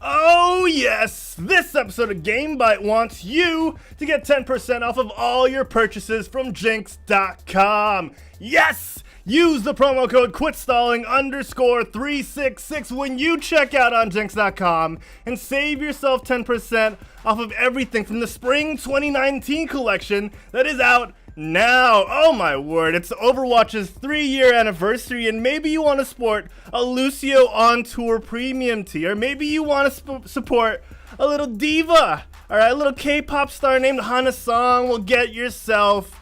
Oh yes! This episode of GameByte wants you to get 10% off of all your purchases from Jinx.com. Yes! Use the promo code QuitStalling_366 when you check out on Jinx.com and save yourself 10% off of everything from the Spring 2019 collection that is out now. Oh my word, it's Overwatch's 3-year anniversary, and maybe you want to sport a Lucio on Tour premium tee, or maybe you want to support a little diva, alright, a little K-pop star named Hana Song. Will get yourself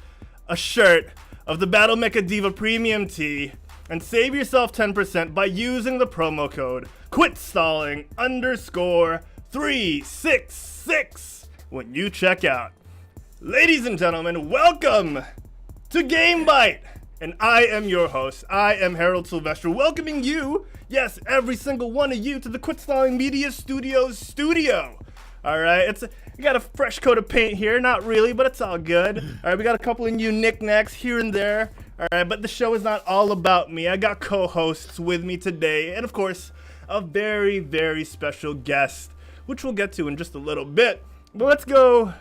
a shirt of the Battle Mecha Diva premium tee and save yourself 10% by using the promo code QuitStalling_366 when you check out. Ladies and gentlemen, welcome to GameByte, and I am your host. I am Herald Silvestre, welcoming you, yes, every single one of you, to the Quit Stalling Media Studios studio. All right, we got a fresh coat of paint here, not really, but it's all good. All right, we got a couple of new knickknacks here and there. All right, but the show is not all about me. I got co-hosts with me today, and of course, a very, very special guest, which we'll get to in just a little bit. But let's go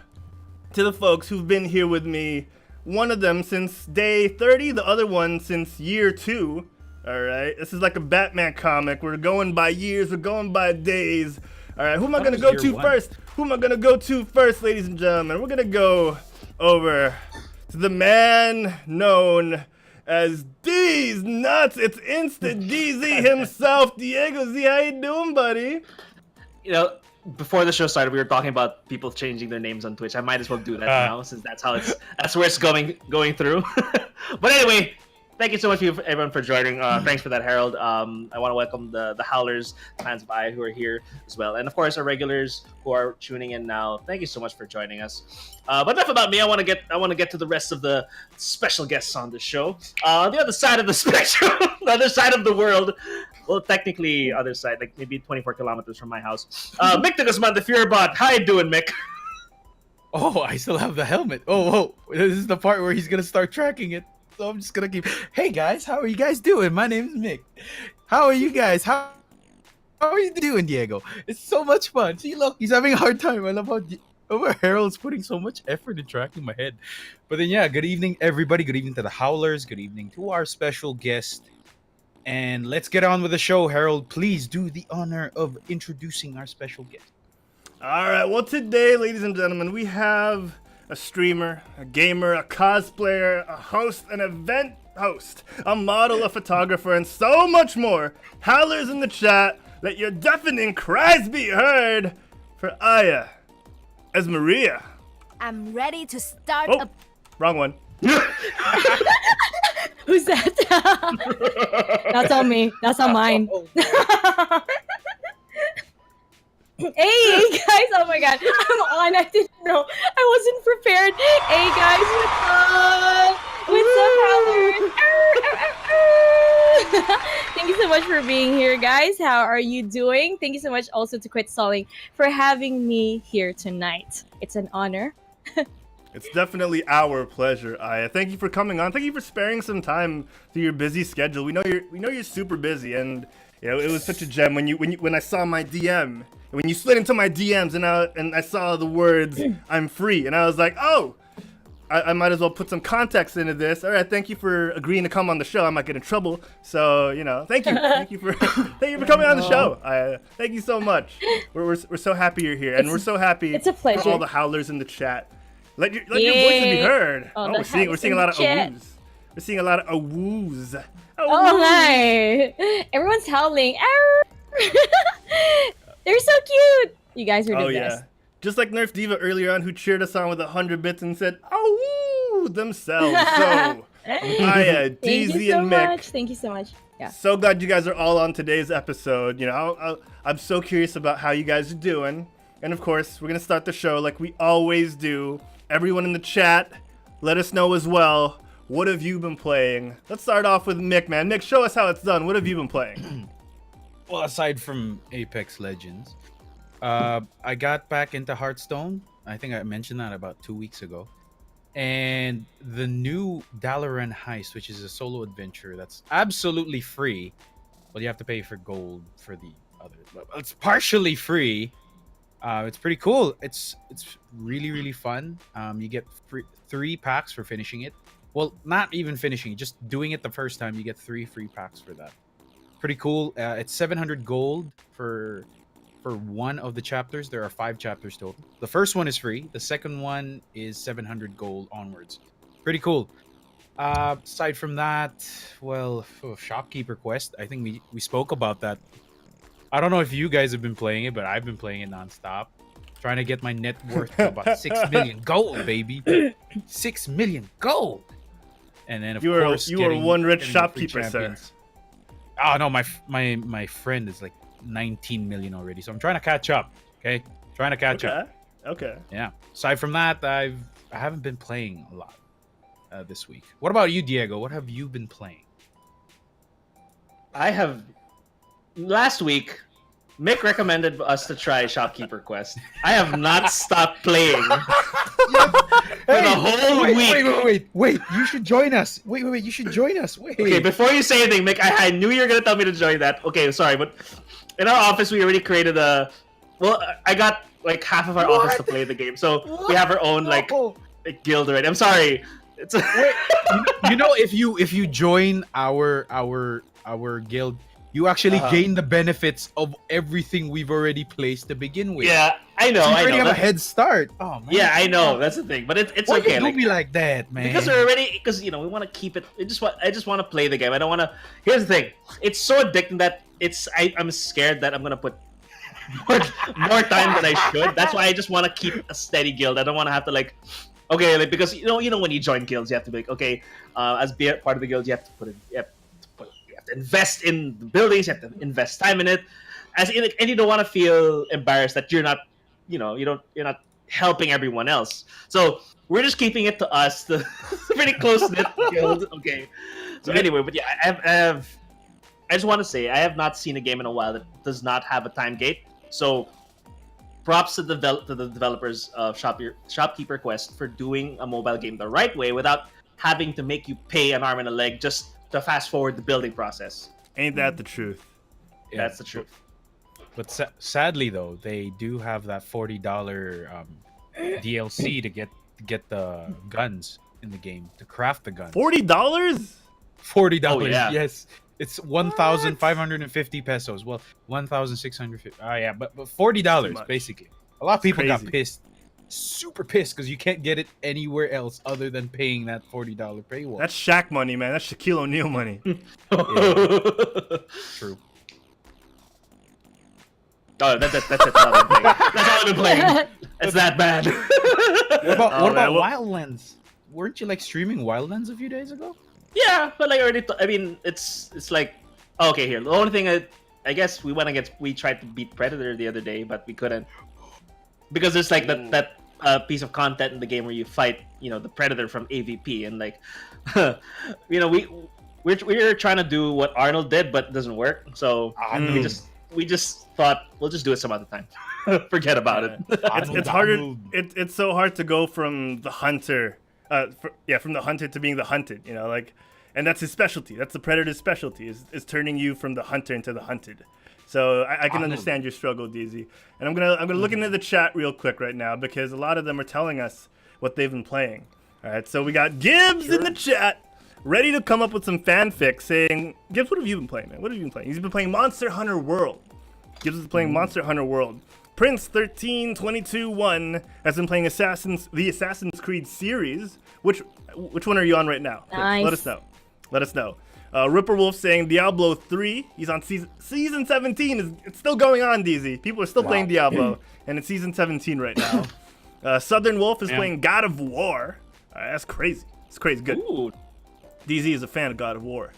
to the folks who've been here with me, one of them since day 30, the other one since year 2. All right, this is like a Batman comic. We're going by years, we're going by days. All right, who am I gonna go to first? Who am I gonna go to first, ladies and gentlemen? We're gonna go over to the man known as D's Nuts. It's Instant DZ himself, Diego Z. How you doing, buddy? You know, before the show started, we were talking about people changing their names on Twitch. I might as well do that now, since that's where it's going through. But anyway, thank you so much, everyone, for joining. Thanks for that, Harold. I want to welcome the Howlers, fans of Aya, who are here as well, and of course our regulars who are tuning in now. Thank you so much for joining us. But enough about me. I want to get to the rest of the special guests on the show. The other side of the spectrum, the other side of the world. Well, technically, other side, like maybe 24 kilometers from my house. Mick DeGuzman, the Fearbot. How you doing, Mick? Oh, I still have the helmet. Oh, this is the part where he's gonna start tracking it. So I'm just gonna keep. Hey guys, how are you guys doing? My name's Mick. How are you guys? How are you doing, Diego? It's so much fun. See, look, he's having a hard time. I love how Harold's putting so much effort in tracking my head. But then, yeah, good evening, everybody. Good evening to the Howlers. Good evening to our special guest. And let's get on with the show. Harold, please do the honor of introducing our special guest. All right, well, today, ladies and gentlemen, we have a streamer, a gamer, a cosplayer, a host, an event host, a model, a photographer, and so much more. Howlers in the chat, let your deafening cries be heard for Aya Ezmaria. I'm ready to start. Oh, wrong one. Who's that? That's on me. That's on mine. Hey guys! Oh my god, I'm on. I didn't know. I wasn't prepared. Hey guys, what's up, Howlers? Thank you so much for being here, guys. How are you doing? Thank you so much also to Quit Stalling for having me here tonight. It's an honor. It's definitely our pleasure, Aya. Thank you for coming on. Thank you for sparing some time through your busy schedule. We know you're super busy, and you know it was such a gem when I saw my DM, when you slid into my DMs, and I saw the words "I'm free," and I was like, oh, I might as well put some context into this. All right, thank you for agreeing to come on the show. I might get in trouble, so thank you for coming on the show. Thank you so much. We're so happy you're here, and we're so happy it's a pleasure. for all the Howlers in the chat. Let your voices be heard. Oh, we're seeing a lot of awoos. We're seeing a lot of awoos. Oh hi! Everyone's howling. They're so cute. You guys are the best. Just like Nerf Diva earlier on, who cheered us on with 100 bits and said "awoo" themselves. So, Aya, DZ, and Mick. Thank you so much. Yeah. So glad you guys are all on today's episode. I'm so curious about how you guys are doing, and of course, we're gonna start the show like we always do. Everyone in the chat, let us know as well. What have you been playing? Let's start off with Mick, man. Mick, show us how it's done. What have you been playing? Well, aside from Apex Legends, I got back into Hearthstone. I think I mentioned that about 2 weeks ago. And the new Dalaran Heist, which is a solo adventure that's absolutely free, but you have to pay for gold for the It's partially free. It's pretty cool. It's really fun. You get 3 packs for finishing it. Well, not even finishing, just doing it the first time. You get 3 free packs for that. Pretty cool. It's 700 gold for one of the chapters. There are 5 chapters total. The first one is free. The second one is 700 gold onwards. Pretty cool. Aside from that, well, Shopkeeper Quest. I think we spoke about that. I don't know if you guys have been playing it, but I've been playing it nonstop. Trying to get my net worth to about 6 million gold, baby. 6 million gold. And then of course you are one rich shopkeeper, sir. Oh no, my friend is like 19 million already, so I'm trying to catch up. Okay, trying to catch up. Okay. Yeah. Aside from that, I haven't been playing a lot this week. What about you, Diego? What have you been playing? I have. Last week, Mick recommended us to try Shopkeeper Quest. I have not stopped playing for the whole week. Wait! You should join us. Wait! You should join us. Wait. Okay, before you say anything, Mick, I knew you were gonna tell me to join that. Okay, sorry, but in our office we already created a. Well, I got like half of our office to play the game, so we have our own like guild already. I'm sorry. It's you know, if you join our guild, you actually gain the benefits of everything we've already placed to begin with. Yeah, I know. So you I already know. have a head start. Oh man. Yeah, I know. That's the thing, but it's Why okay. you do me like that, man? Because we're already, because we want to keep it. I just want to play the game. I don't want to. Here's the thing. It's so addicting that I'm scared that I'm gonna put more time than I should. That's why I just want to keep a steady guild. I don't want to have to like. Okay, like because you know when you join guilds, you have to be like, okay, as part of the guild, you have to invest in the buildings, you have to invest time in it, and you don't want to feel embarrassed that you're not, you're not helping everyone else. So we're just keeping it to us, the pretty close knit guild. Okay, so anyway, but yeah, I just want to say I have not seen a game in a while that does not have a time gate. So. Props to the developers of Shopkeeper Quest for doing a mobile game the right way without having to make you pay an arm and a leg just to fast forward the building process. Ain't that the truth? Yeah. That's the truth. But sadly, though, they do have that $40 DLC to get the guns in the game, to craft the guns. $40? $40, Oh, yeah. Yes. It's 1,550 pesos. Well, 1,650. Oh yeah, but $40 basically. A lot of people got pissed, super pissed, because you can't get it anywhere else other than paying that $40 paywall. That's Shaq money, man. That's Shaquille O'Neal money. True. Oh, that's it. That's all I've been playing. That's all I've been playing. It's that bad. What about Wildlands? Weren't you like streaming Wildlands a few days ago? Yeah, but like I mean, it's like okay. Here, the only thing I guess we tried to beat Predator the other day, but we couldn't because there's like that piece of content in the game where you fight, the Predator from AVP, and like, we're trying to do what Arnold did, but it doesn't work. So we just thought we'll just do it some other time. Forget about it. It's harder. It's so hard to go from the hunter. From the hunter to being the hunted, and that's his specialty. That's the Predator's specialty, is turning you from the hunter into the hunted. So I can understand your struggle, DZ. And I'm gonna look into the chat real quick right now because a lot of them are telling us what they've been playing. All right, so we got Gibbs in the chat, ready to come up with some fanfic saying, Gibbs, what have you been playing, man? What have you been playing? He's been playing Monster Hunter World. Gibbs is playing Monster Hunter World. Prince 1322-1 has been playing the Assassin's Creed series. Which one are you on right now? Nice. Let us know. Ripper Wolf saying Diablo 3. He's on season 17. It's still going on, DZ. People are still playing Diablo, and it's season 17 right now. Southern Wolf is playing God of War. That's crazy. It's crazy. Good. Ooh. DZ is a fan of God of War.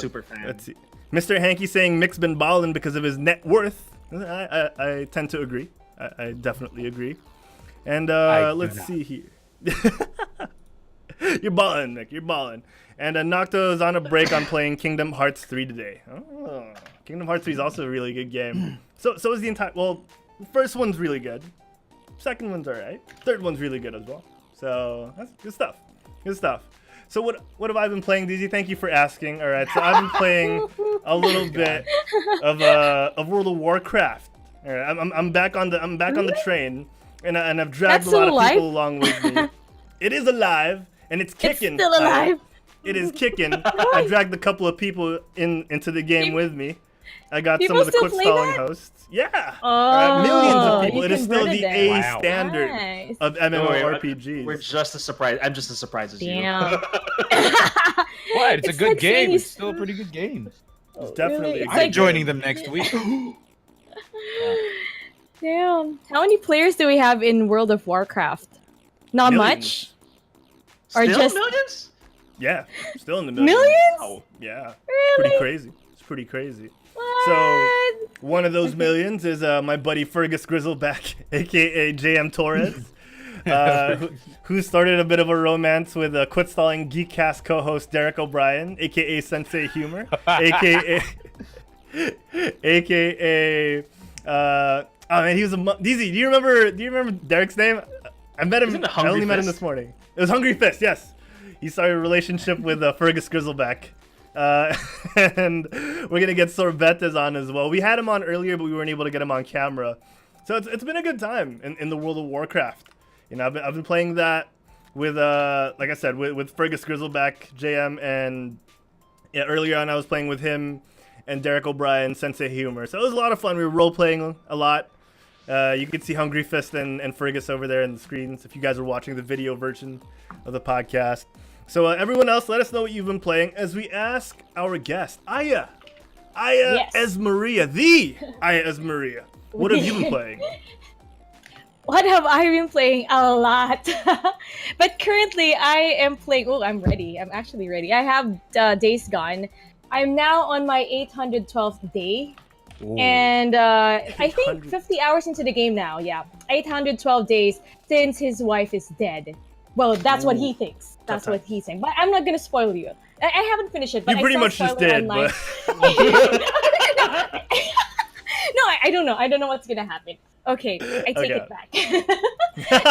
Super fan. Let's see. Mr. Hanky saying Mick's been balling because of his net worth. I tend to agree. I definitely agree. And let's see here. You're balling, Mick. You're balling. And Nocto is on a break on playing Kingdom Hearts 3 today. Oh, Kingdom Hearts 3 is also a really good game. So is the entire. Well, the first one's really good. Second one's alright. Third one's really good as well. So that's good stuff. Good stuff. So what have I been playing, DZ? Thank you for asking. All right, so I've been playing a little bit of World of Warcraft. All right, I'm back on the train, and I've dragged That's a lot still of people alive? along with me. It is alive, and it's kicking. It's still alive. It is kicking. I dragged a couple of people into the game with me. I got some People of the still quick play stalling that? hosts. Yeah. Oh, Millions of people. you It is still converted the them. A Wow. standard Nice. of Don't worry, MMORPGs. We're just as surprised. I'm just as surprised as you. Damn. What? It's a good like saying game. you It's still a pretty good game. It's definitely Really? a It's good I'm like- joining them next week. Damn. How many players do we have in World of Warcraft? Not Millions. much. Or Still just millions? Yeah, still in the millions. millions? Oh, Yeah, Really? pretty crazy. It's pretty crazy. What? One of those millions is my buddy Fergus Grizzleback, aka JM Torres, who started a bit of a romance with Quit Stalling Geekcast co-host Derek O'Brien, aka Sensei Humor, aka oh man, he was a DZ. Do you remember Derek's name? I met him. Isn't it I Hungry only met him Fist? this morning. It was Hungry Fist. Yes, he started a relationship with Fergus Grizzleback. And we're gonna get Sorbetes on as well. We had him on earlier, but we weren't able to get him on camera. So it's been a good time in the World of Warcraft. You know, I've been playing that with like I said with Fergus Grizzleback, JM, and yeah, earlier on I was playing with him and Derek O'Brien, Sensei Humor. So it was a lot of fun. We were role playing a lot. You can see Hungry Fist and Fergus over there in the screens if you guys are watching the video version of the podcast. So everyone else, let us know what you've been playing as we ask our guest, Aya Yes. Ezmaria, the Aya Ezmaria. What have you been playing? What have I been playing? A lot. But currently I am playing. Oh, I'm ready. I'm actually ready. I have Days Gone. I'm now on my 812th day. And I think 800. 50 hours into the game now. Yeah. 812 days since his wife is dead. Well, that's what he thinks. That's Tough what he's saying. But I'm not gonna spoil you. I haven't finished it, but You I pretty saw much just spoiler did, online. but No, I don't know. I don't know what's gonna happen. Okay, I take Okay. it back.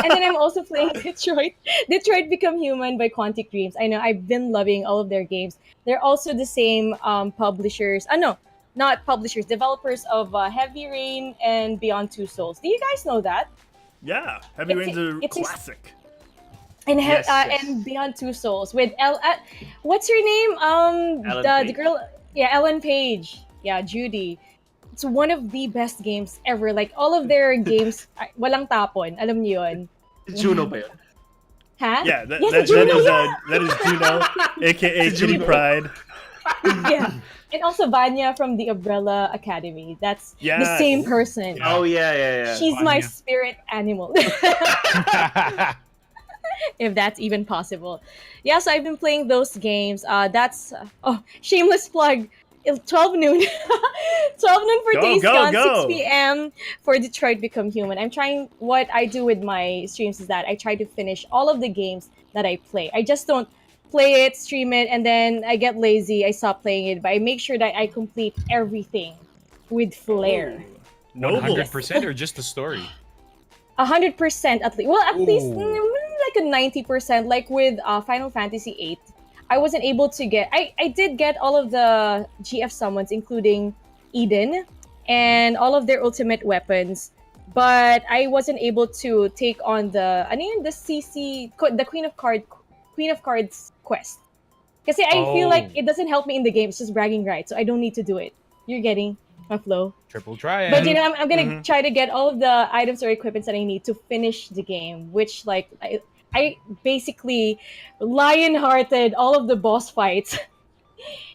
And then I'm also playing Detroit. Detroit Become Human by Quantic Dreams. I know I've been loving all of their games. They're also the same publishers. No, not publishers. Developers of Heavy Rain and Beyond Two Souls. Do you guys know that? yeah, Heavy It's- Rain's a it's- classic. And Yes, yes. and Beyond Two Souls with what's her name? Ellen The Page. girl. Yeah, Ellen Page. Yeah, Judy. It's one of the best games ever. Like all of their games, walang tapon. Alam niyo yun. Juno ba yun? Ha? Yeah, Yes, that Juno, is yeah. that is Juno, aka Kitty Juno. Pride. Yeah. And also Vanya from the Umbrella Academy. That's the Yes. same person. Yeah. Oh yeah. She's my Vanya. spirit animal. If that's even possible. Yeah, so I've been playing those games. That's shameless plug. 12 noon. 12 noon for Go, Days go, Gone, go. 6 p.m. for Detroit Become Human. What I do with my streams is that I try to finish all of the games that I play. I just don't play it, stream it, and then I get lazy. I stop playing it, but I make sure that I complete everything with flair. Noble. 100% or just the story? 100% at least. Well, at least Ooh. like a 90%. Like with Final Fantasy VIII, I wasn't able to get. I did get all of the GF summons, including Eden and all of their ultimate weapons, but I wasn't able to take on the the Queen of Cards quest. Because I feel like Oh. it doesn't help me in the game. It's just bragging rights, so I don't need to do it. You're getting my flow. Triple triad. But you know, I'm gonna Mhm. try to get all of the items or equipments that I need to finish the game, which like I basically lion-hearted all of the boss fights,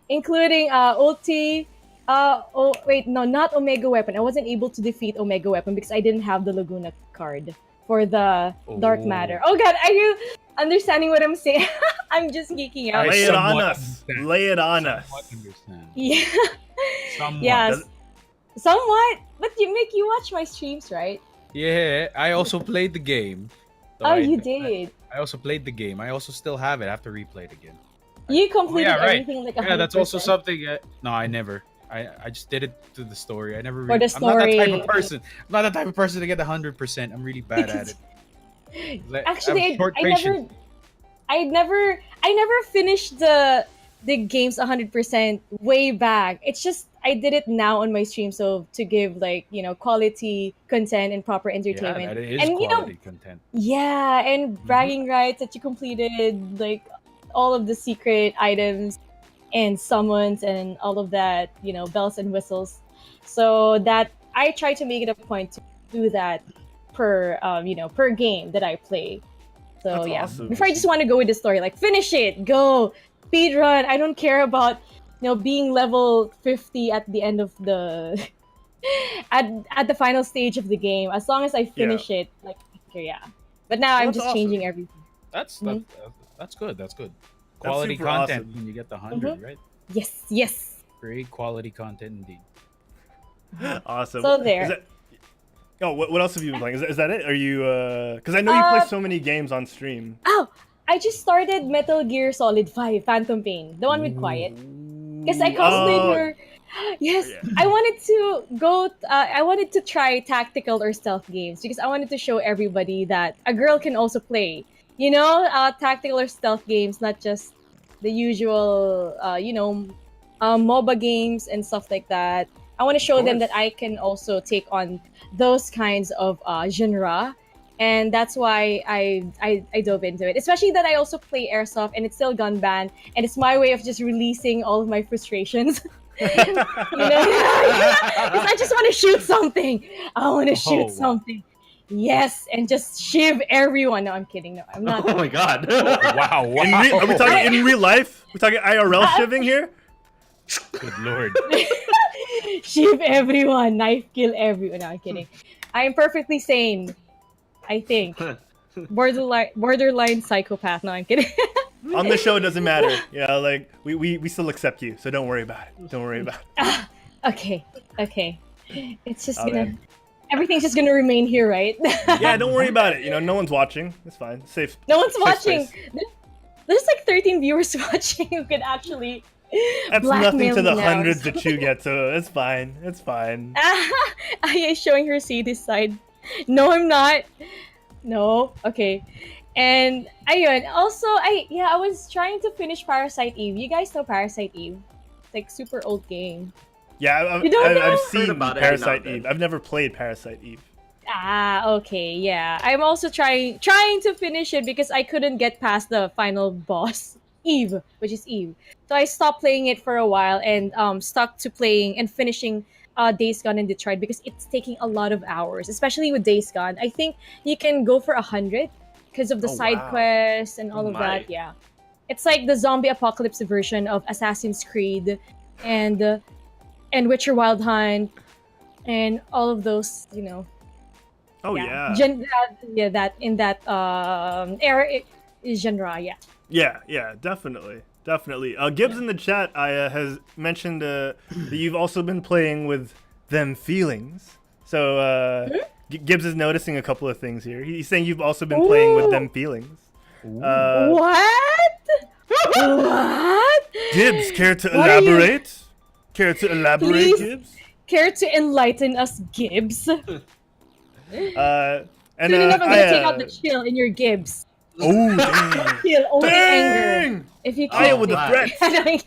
including ulti. Oh wait, no, not Omega Weapon. I wasn't able to defeat Omega Weapon because I didn't have the Laguna card for the Dark Oh. Matter. Oh god, are you understanding what I'm saying? I'm just geeking out. I Lay it on somewhat us. understand. Lay it on us. Somewhat understand. Yeah. Somewhat. Yes. Does- Somewhat. But you watch my streams, right? Yeah, I also played the game. So Oh, I- you did. I also played the game. I also still have it. I have to replay it again. You completed yeah, right. everything like Yeah, that's also 100%. something. No, I never. I just did it to the story. I never. For the I'm not that type story. of person. I'm not that type of person to get 100%. I'm really bad at it. Actually, I have short I patience. never finished the the games 100% way back. It's just I did it now on my stream, so to give like quality content and proper Yeah, entertainment. that is And quality content. yeah, and bragging rights that you completed like all of the secret items and summons and all of that, bells and whistles. So that I try to make it a point to do that per game that I play. So That's yeah, awesome. before I just want to go with the story, like finish it, go speed run. I don't care about being level 50 at the end of the at the final stage of the game. As long as I finish it, like okay, yeah. But now I'm that's just awesome. changing everything. That's Mhm. that's good. That's good. Quality super content awesome. when you get the 100, right? Yes. Great quality content indeed. Awesome. So there. Is that, what else have you been playing? Is that it? Are you? Because I know you play so many games on stream. Oh, I just started Metal Gear Solid 5 Phantom Pain, the one with Quiet. Because I cosplayed her. Yes, Yeah. I wanted to go. I wanted to try tactical or stealth games because I wanted to show everybody that a girl can also play. Tactical or stealth games, not just the usual, MOBA games and stuff like that. I want to show them course. that I can also take on those kinds of genre, and that's why I dove into it. Especially that I also play airsoft, and it's still gun ban, and it's my way of just releasing all of my frustrations. Because I just want to shoot something. I want to shoot wow. something. Yes, and just shiv everyone. No, I'm kidding. No, I'm not. Oh my god. Wow! Are we talking in real life? We're talking IRL shivving here. Good lord. Shiv everyone. Knife kill everyone. No, I'm kidding. I am perfectly sane. I think. Borderline psychopath. No, I'm kidding. On the show, it doesn't matter. Yeah, like we still accept you, so don't worry about it. Don't worry about it. Okay. It's just Oh, man. everything's just gonna remain here, right? Yeah, don't worry about it. No one's watching. It's fine. Safe. No one's safe watching. space. There's like 13 viewers watching who could actually That's blackmail nothing to the me now. hundreds that you get, so it's fine. It's fine. Aya is showing her Sadie's side. No, I'm not. No. Okay. And ayun. Also, I was trying to finish Parasite Eve. You guys know Parasite Eve? It's like super old game. Yeah, You don't know? I've Heard seen about it every now Parasite and then. Eve. I've never played Parasite Eve. Okay, yeah. I'm also trying to finish it because I couldn't get past the final boss, Eve, which is Eve. So I stopped playing it for a while and stuck to playing and finishing Days Gone in Detroit because it's taking a lot of hours, especially with Days Gone. I think you can go for 100 because of the Oh, side wow. quests and all Oh of my. that. Yeah, it's like the zombie apocalypse version of Assassin's Creed and Witcher Wild Hunt and all of those. Oh yeah. That in that era genre. Yeah. Yeah, definitely. Gibbs in the chat has mentioned that you've also been playing with them feelings. So Gibbs is noticing a couple of things here. He's saying you've also been playing with them feelings. What? What? Gibbs, care to What are you- elaborate? Care to elaborate, Please. Gibbs? Care to enlighten us, Gibbs? And Soon enough, I'm gonna take out the chill in your Gibbs. Oh, dang. Chill, only anger. Dang! If you Aya can't. with the Wow. threats.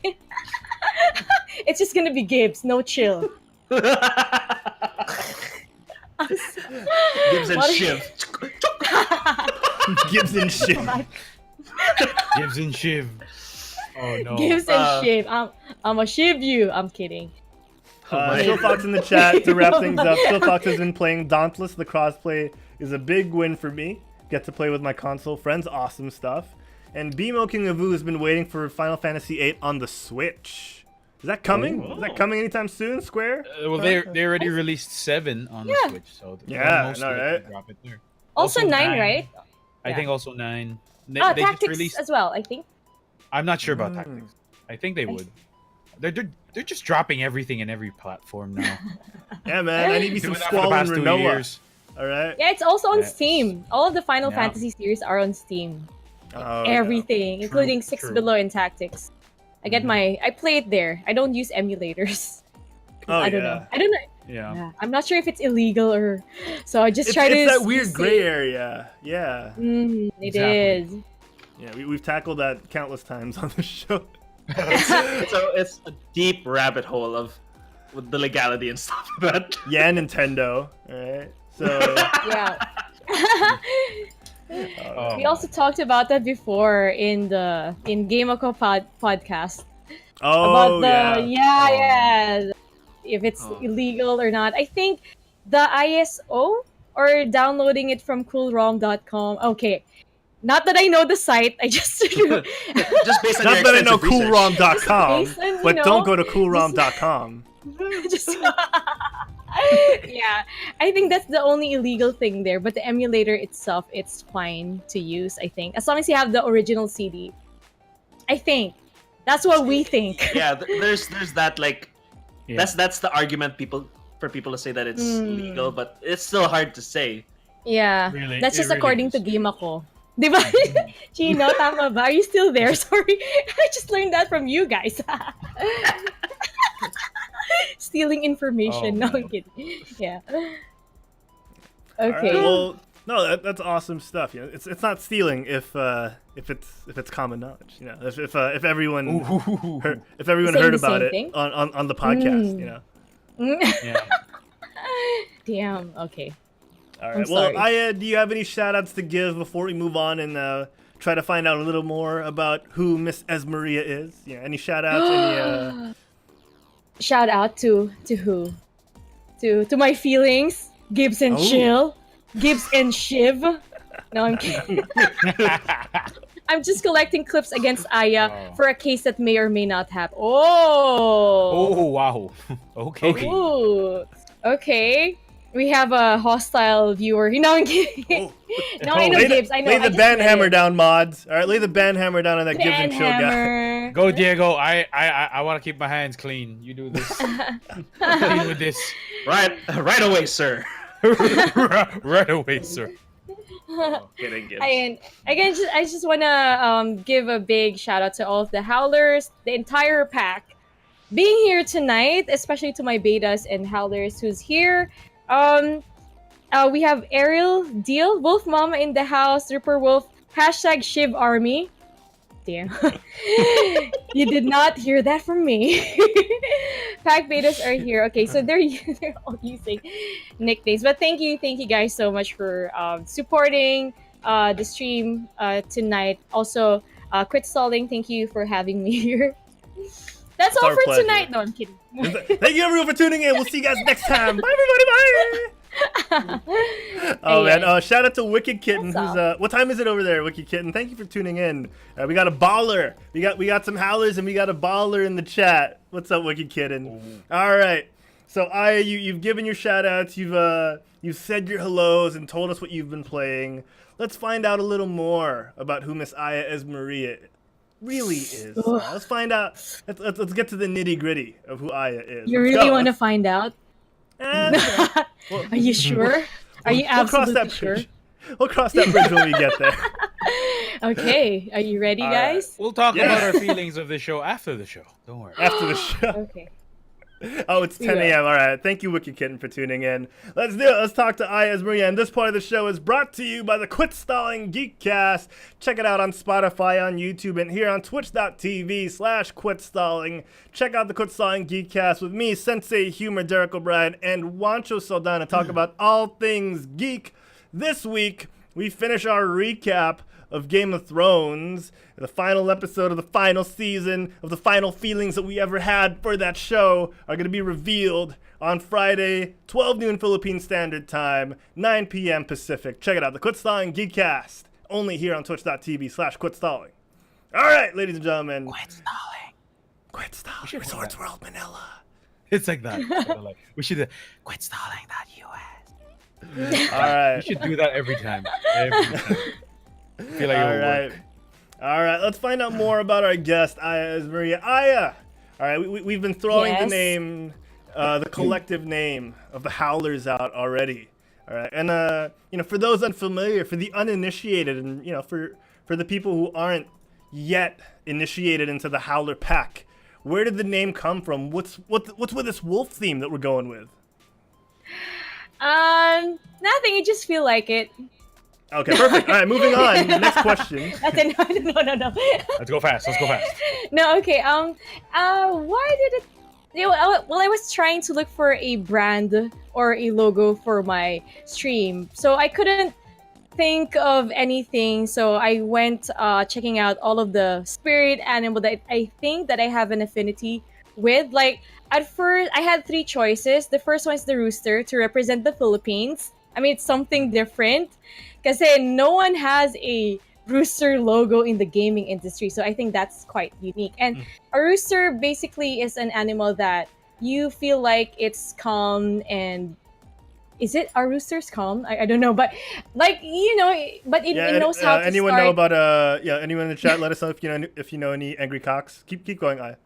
It's just gonna be Gibbs, no chill. Gives and What are shiv. Gibbs and shit. Gibbs and Shiv. Oh no. Gibbs and Shiv. I'm a Shiv you. I'm kidding. Still Fox in the chat to wrap things up. Still Fox has been playing Dauntless. The crossplay is a big win for me. Get to play with my console friends. Awesome stuff. And BMO King of Vu has been waiting for Final Fantasy VIII on the Switch. Is that coming? Ooh. Is that coming anytime soon, Square? Well, they already released 7 on the Yeah. Switch, so they're Yeah, most I know, likely right? drop it there. Also 9, right? I Yeah. think also 9. They just Tactics released. as well, I think. I'm not sure about Tactics. I think they would. They're just dropping everything in every platform now. Yeah, man. I need me some Doing that for the Squall and past 2 Renoa. years. All right. Yeah, it's also on Yeah. Steam. All of the Final Yeah. Fantasy series are on Steam. Oh, Everything, including Six true. Below and Tactics. I play it there. I don't use emulators. Oh, I don't yeah. know. I don't know. Yeah. Yeah, I'm not sure if it's illegal or. So I just It's try to. that weird see- gray area. Yeah. It Exactly. is. Yeah, we've tackled that countless times on the show. So it's a deep rabbit hole of with the legality and stuff like that. Yeah, Nintendo. All right. So Yeah. Oh, We also talked about that before in Gameoko podcast oh about the yeah. if it's Oh. illegal or not. I think the ISO or downloading it from coolrom.com. Okay. Not that I know the site, I just Just based on Not your that I know extensive research. coolrom.com, Based on, you but know, don't go to coolrom.com. just yeah, I think that's the only illegal thing there. But the emulator itself, it's fine to use. I think as long as you have the original CD. I think that's what we think. Yeah, there's that like Yeah. that's the argument people to say that it's Mm. legal, but it's still hard to say. Yeah, Really, that's it just really according is. to Game Ako. Diba? Chino, tama ba? Are you still there? Sorry, I just learned that from you guys. Stealing information. Oh, No, man. I'm kidding. Yeah. All right, Okay. well, no, that's awesome stuff. You know, it's not stealing if it's common knowledge. You know, if everyone Ooh. if everyone Saying heard the about same it thing? on the podcast. Mm. You know. Yeah. Damn. Okay. All I'm right. Well, sorry. Aya, do you have any shout outs to give before we move on and try to find out a little more about who Miss Ezmaria is? Yeah. Any shout outs? Any Shout out to who? To my feelings, Gibbs and Oh. Chill, Gibbs and Shiv. No, I'm kidding. I'm just collecting clips against Aya Oh. for a case that may or may not happen. Oh. Oh wow. Okay. Ooh. Okay. We have a hostile viewer. No, I'm kidding. Oh. No, I know lay Gibbs. I know. lay I the just band read hammer it. down, mods. All right, lay the band hammer down on that Gibbs and Band Chill guy. hammer. Go Diego. I want to keep my hands clean. You do this. Clean with this. Right away, sir. Right away, sir. Kidding, Gibbs. And again, I just want to give a big shout out to all of the Howlers, the entire pack, being here tonight, especially to my betas and Howlers who's here. We have Ariel, Deal, Wolf Mama in the house, Ripper Wolf, hashtag Shiv Army. Damn. You did not hear that from me. Pack betas are here. Okay, so they're all using nicknames. But thank you guys so much for supporting the stream tonight. Also, Quit Stalling, thank you for having me here. That's all our for pleasure. tonight. No, I'm kidding. Thank you everyone for tuning in. We'll see you guys next time. Bye everybody. Bye. Oh Hey, man! Shout out to Wicked Kitten. That's Who's what time is it over there, Wicked Kitten? Thank you for tuning in. We got a baller. We got some howlers and we got a baller in the chat. What's up, Wicked Kitten? All right. So Aya, you've given your shout outs. You've said your hellos and told us what you've been playing. Let's find out a little more about who Miss Aya Ezmaria really is. Let's find out. Let's get to the nitty gritty of who Aya is. You Let's really go. want to find out? Well, Are you sure? Are you we'll cross absolutely that sure? bridge. We'll cross that bridge when we get there. Okay, are you ready, All right. guys? We'll talk Yeah. about our feelings of the show after the show. Don't worry. After the show. Okay. Oh, it's 10 a.m. All right. Thank you, Wicked Kitten, for tuning in. Let's do it. Let's talk to Aya Ezmaria. And this part of the show is brought to you by the Quit Stalling Geekcast. Check it out on Spotify, on YouTube, and here on twitch.tv/quitstalling. Check out the Quit Stalling Geekcast with me, Sensei Humor, Derek O'Brien, and Wancho Saldana talk about all things geek. This week, we finish our recap of Game of Thrones, the final episode of the final season of the final feelings that we ever had for that show are going to be revealed on Friday, 12 noon Philippine Standard Time, 9 p.m. Pacific. Check it out, the Quit Stalling Geekcast, only here on twitch.tv/quitstalling. All right, ladies and gentlemen. Quit stalling. Quit Stalling, Resorts World Manila. It's like that. Like, we should quit stalling.us. All right. We should do that every time. Every time. I feel like it All will right. work. All right, let's find out more about our guest, Aya Ezmaria. Aya! All right, we've been throwing the Yes. name, the collective name of the Howlers out already. All right, and, for those unfamiliar, for the uninitiated, and, for the people who aren't yet initiated into the Howler pack, where did the name come from? What's with this wolf theme that we're going with? Nothing. I just feel like it. Okay, perfect. All right, moving on. Next question. No. Let's go fast. No, okay. Why did it? Well, I was trying to look for a brand or a logo for my stream, so I couldn't think of anything. So I went checking out all of the spirit animal that I think that I have an affinity with. Like at first, I had three choices. The first one is the rooster to represent the Philippines. I mean, it's something different because no one has a rooster logo in the gaming industry, so I think that's quite unique. And a rooster basically is an animal that you feel like it's calm. And is it, are roosters calm? I don't know, but like but it knows how to anyone start. know about anyone in the chat? Let us know if you know any angry cocks. Keep going, Aya.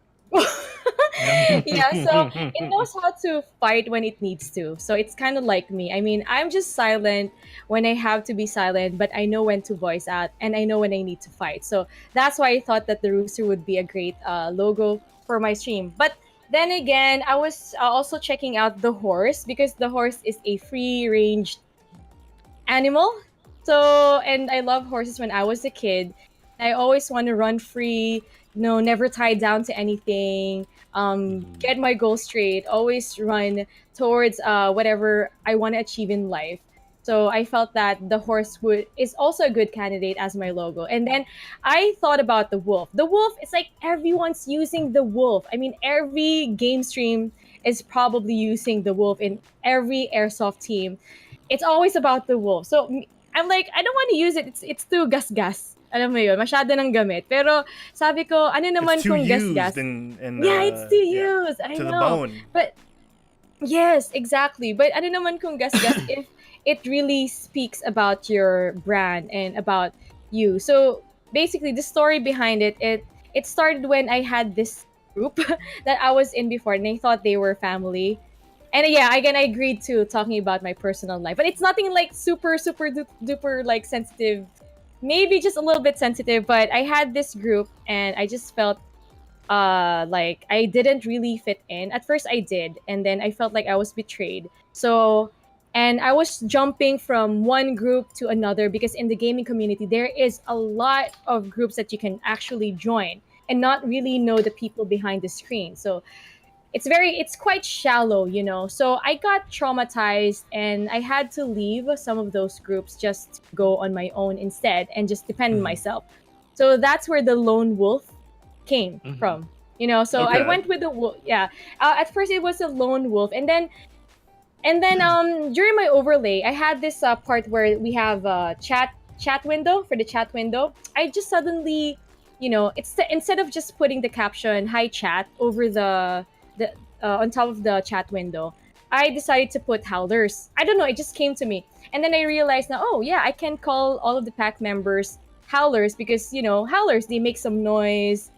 Yeah, so it knows how to fight when it needs to. So it's kind of like me. I mean, I'm just silent when I have to be silent, but I know when to voice out and I know when I need to fight. So that's why I thought that the rooster would be a great logo for my stream. But then again, I was also checking out the horse because the horse is a free-range animal. So, and I love horses when I was a kid. I always want to run free, never tied down to anything, get my goal straight, always run towards whatever I want to achieve in life. So I felt that the horse is also a good candidate as my logo. And then I thought about the wolf. The wolf, it's like everyone's using the wolf. I mean, every game stream is probably using the wolf in every airsoft team. It's always about the wolf. So I'm like, I don't want to use it. It's too gas-gas. Alam mo yun, masyado ng gamit. Pero sabi ko, ano naman It's too kung used gas-gas? yeah, It's too used. I to know. the bone. But yes, exactly. But ano naman kung gas-gas if it really speaks about your brand and about you. So basically, the story behind it started when I had this group that I was in before, and I thought they were family. And yeah, again, I agreed to talking about my personal life, but it's nothing like super duper like sensitive. Maybe just a little bit sensitive, but I had this group, and I just felt like I didn't really fit in. At first, I did, and then I felt like I was betrayed. So, and I was jumping from one group to another because in the gaming community there is a lot of groups that you can actually join and not really know the people behind the screen. So it's quite shallow, So I got traumatized and I had to leave some of those groups just to go on my own instead and just depend on myself. So that's where the lone wolf came from, So Okay. I went with the wolf. Yeah, at first it was a lone wolf, and then during my overlay, I had this part where we have a chat window. For the chat window, I just suddenly, instead of just putting the caption "Hi chat" over the on top of the chat window, I decided to put howlers. I don't know, it just came to me. And then I realized now, oh yeah, I can call all of the pack members howlers because, howlers, they make some noise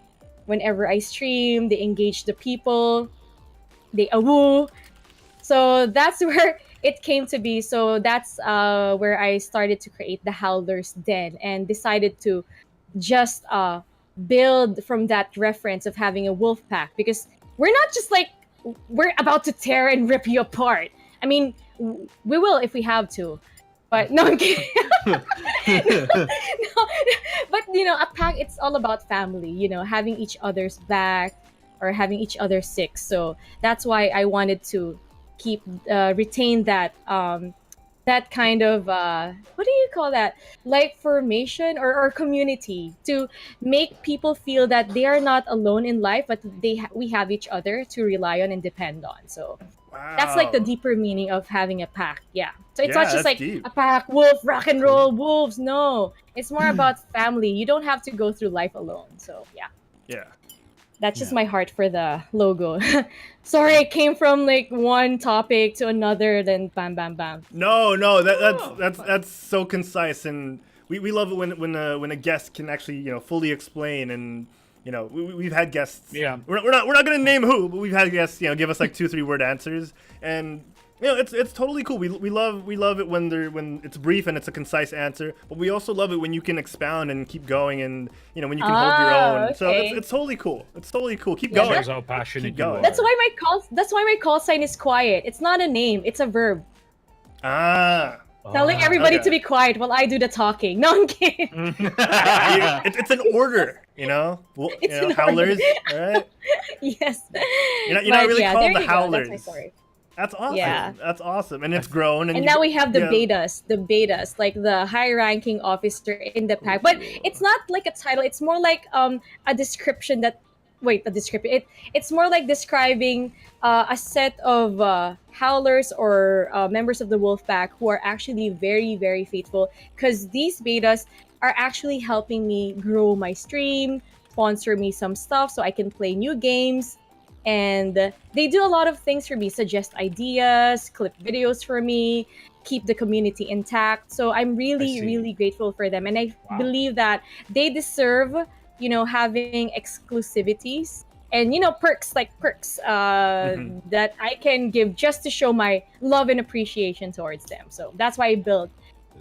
whenever I stream, they engage the people, they awoo. So that's where it came to be. So that's where I started to create the Howler's Den and decided to just build from that reference of having a wolf pack, because we're not just like we're about to tear and rip you apart. I mean, we will if we have to, but no, I'm kidding. No, but a pack, it's all about family. Having each other's back or having each other sick. So that's why I wanted to keep retain that that kind of what do you call that, like formation or community, to make people feel that they are not alone in life, but we have each other to rely on and depend on. So that's like the deeper meaning of having a pack. Yeah, so it's not just like deep. a pack, wolf, rock and roll, wolves. No, it's more about family. You don't have to go through life alone. So Yeah. that's just my heart for the logo. Sorry, I came from like one topic to another, then bam, bam, bam. No, that's so concise, and we love it when a guest can actually fully explain, and we've had guests. Yeah. We're not gonna name who, but we've had guests give us like 2-3 word answers, and it's totally cool. We love it when it's brief and it's a concise answer, but we also love it when you can expound and keep going, and when you can hold your own. So Okay. it's totally cool. It's totally cool. Keep Yeah, going. Shows how passionate Keep you going. are. That's why my call sign is quiet. It's not a name. It's a verb. Ah. telling everybody Okay. to be quiet while I do the talking. No, I'm kidding. It's an order, you know. Well, It's you know, an howlers, all right? Yes. You're not really yeah, called there the you go. That's my howlers. story. That's awesome. Yeah. That's awesome, and it's grown. And you now we have the yeah. betas, like the high-ranking officer in the pack. But it's not like a title. It's more like a description that. Wait, a description. It's more like describing a set of howlers or members of the wolf pack who are actually very, very faithful. Because these betas are actually helping me grow my stream, sponsor me some stuff so I can play new games. And they do a lot of things for me, suggest ideas, clip videos for me, keep the community intact. So I'm really, see. really grateful for them. And I believe that they deserve, having exclusivities and, perks that I can give just to show my love and appreciation towards them. So that's why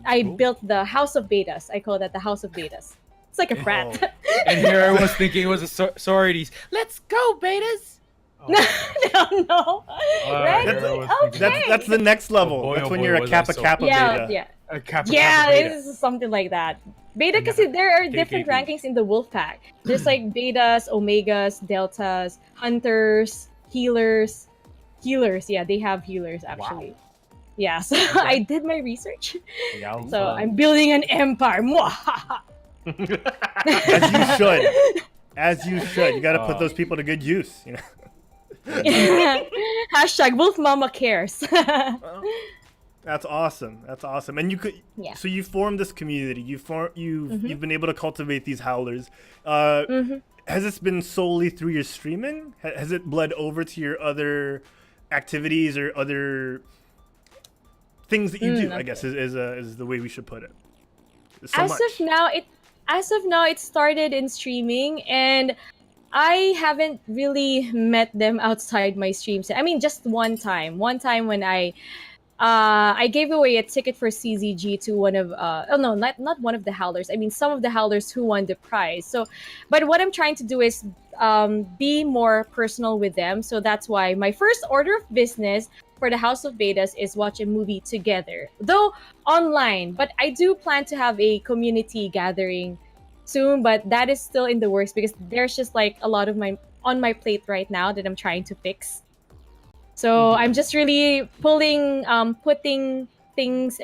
I built the House of Betas. I call that the House of Betas. It's like a frat. And here I was thinking it was a sororities. Let's go, betas. No. Right? Okay. That's the next level. Oh boy, that's oh when boy, you're a was I Kappa so- Kappa beta. Yeah. A Kappa Yeah, Kappa beta. this is something like that. Beta, because there are different KKB. rankings in the wolf pack. There's like betas, omegas, deltas, hunters, healers. Yeah, they have healers actually. Yeah, so I did my research. So I'm building an empire. Mwahaha. As you should. As you should. You got to put those people to good use. You know. Hashtag Wolf Mama cares. That's awesome. That's awesome. And you could. Yeah. So you formed this community. You've been able to cultivate these howlers. Has this been solely through your streaming? Has it bled over to your other activities or other things that you do? Okay. I guess is the way we should put it. As of now, it started in streaming, and I haven't really met them outside my streams. I mean, just one time. One time when I gave away a ticket for CZG to one of not one of the howlers. I mean, some of the howlers who won the prize. So, but what I'm trying to do is be more personal with them. So that's why my first order of business for the House of Betas is watch a movie together, though online. But I do plan to have a community gathering soon, but that is still in the works because there's just like a lot of on my plate right now that I'm trying to fix. So I'm just really putting things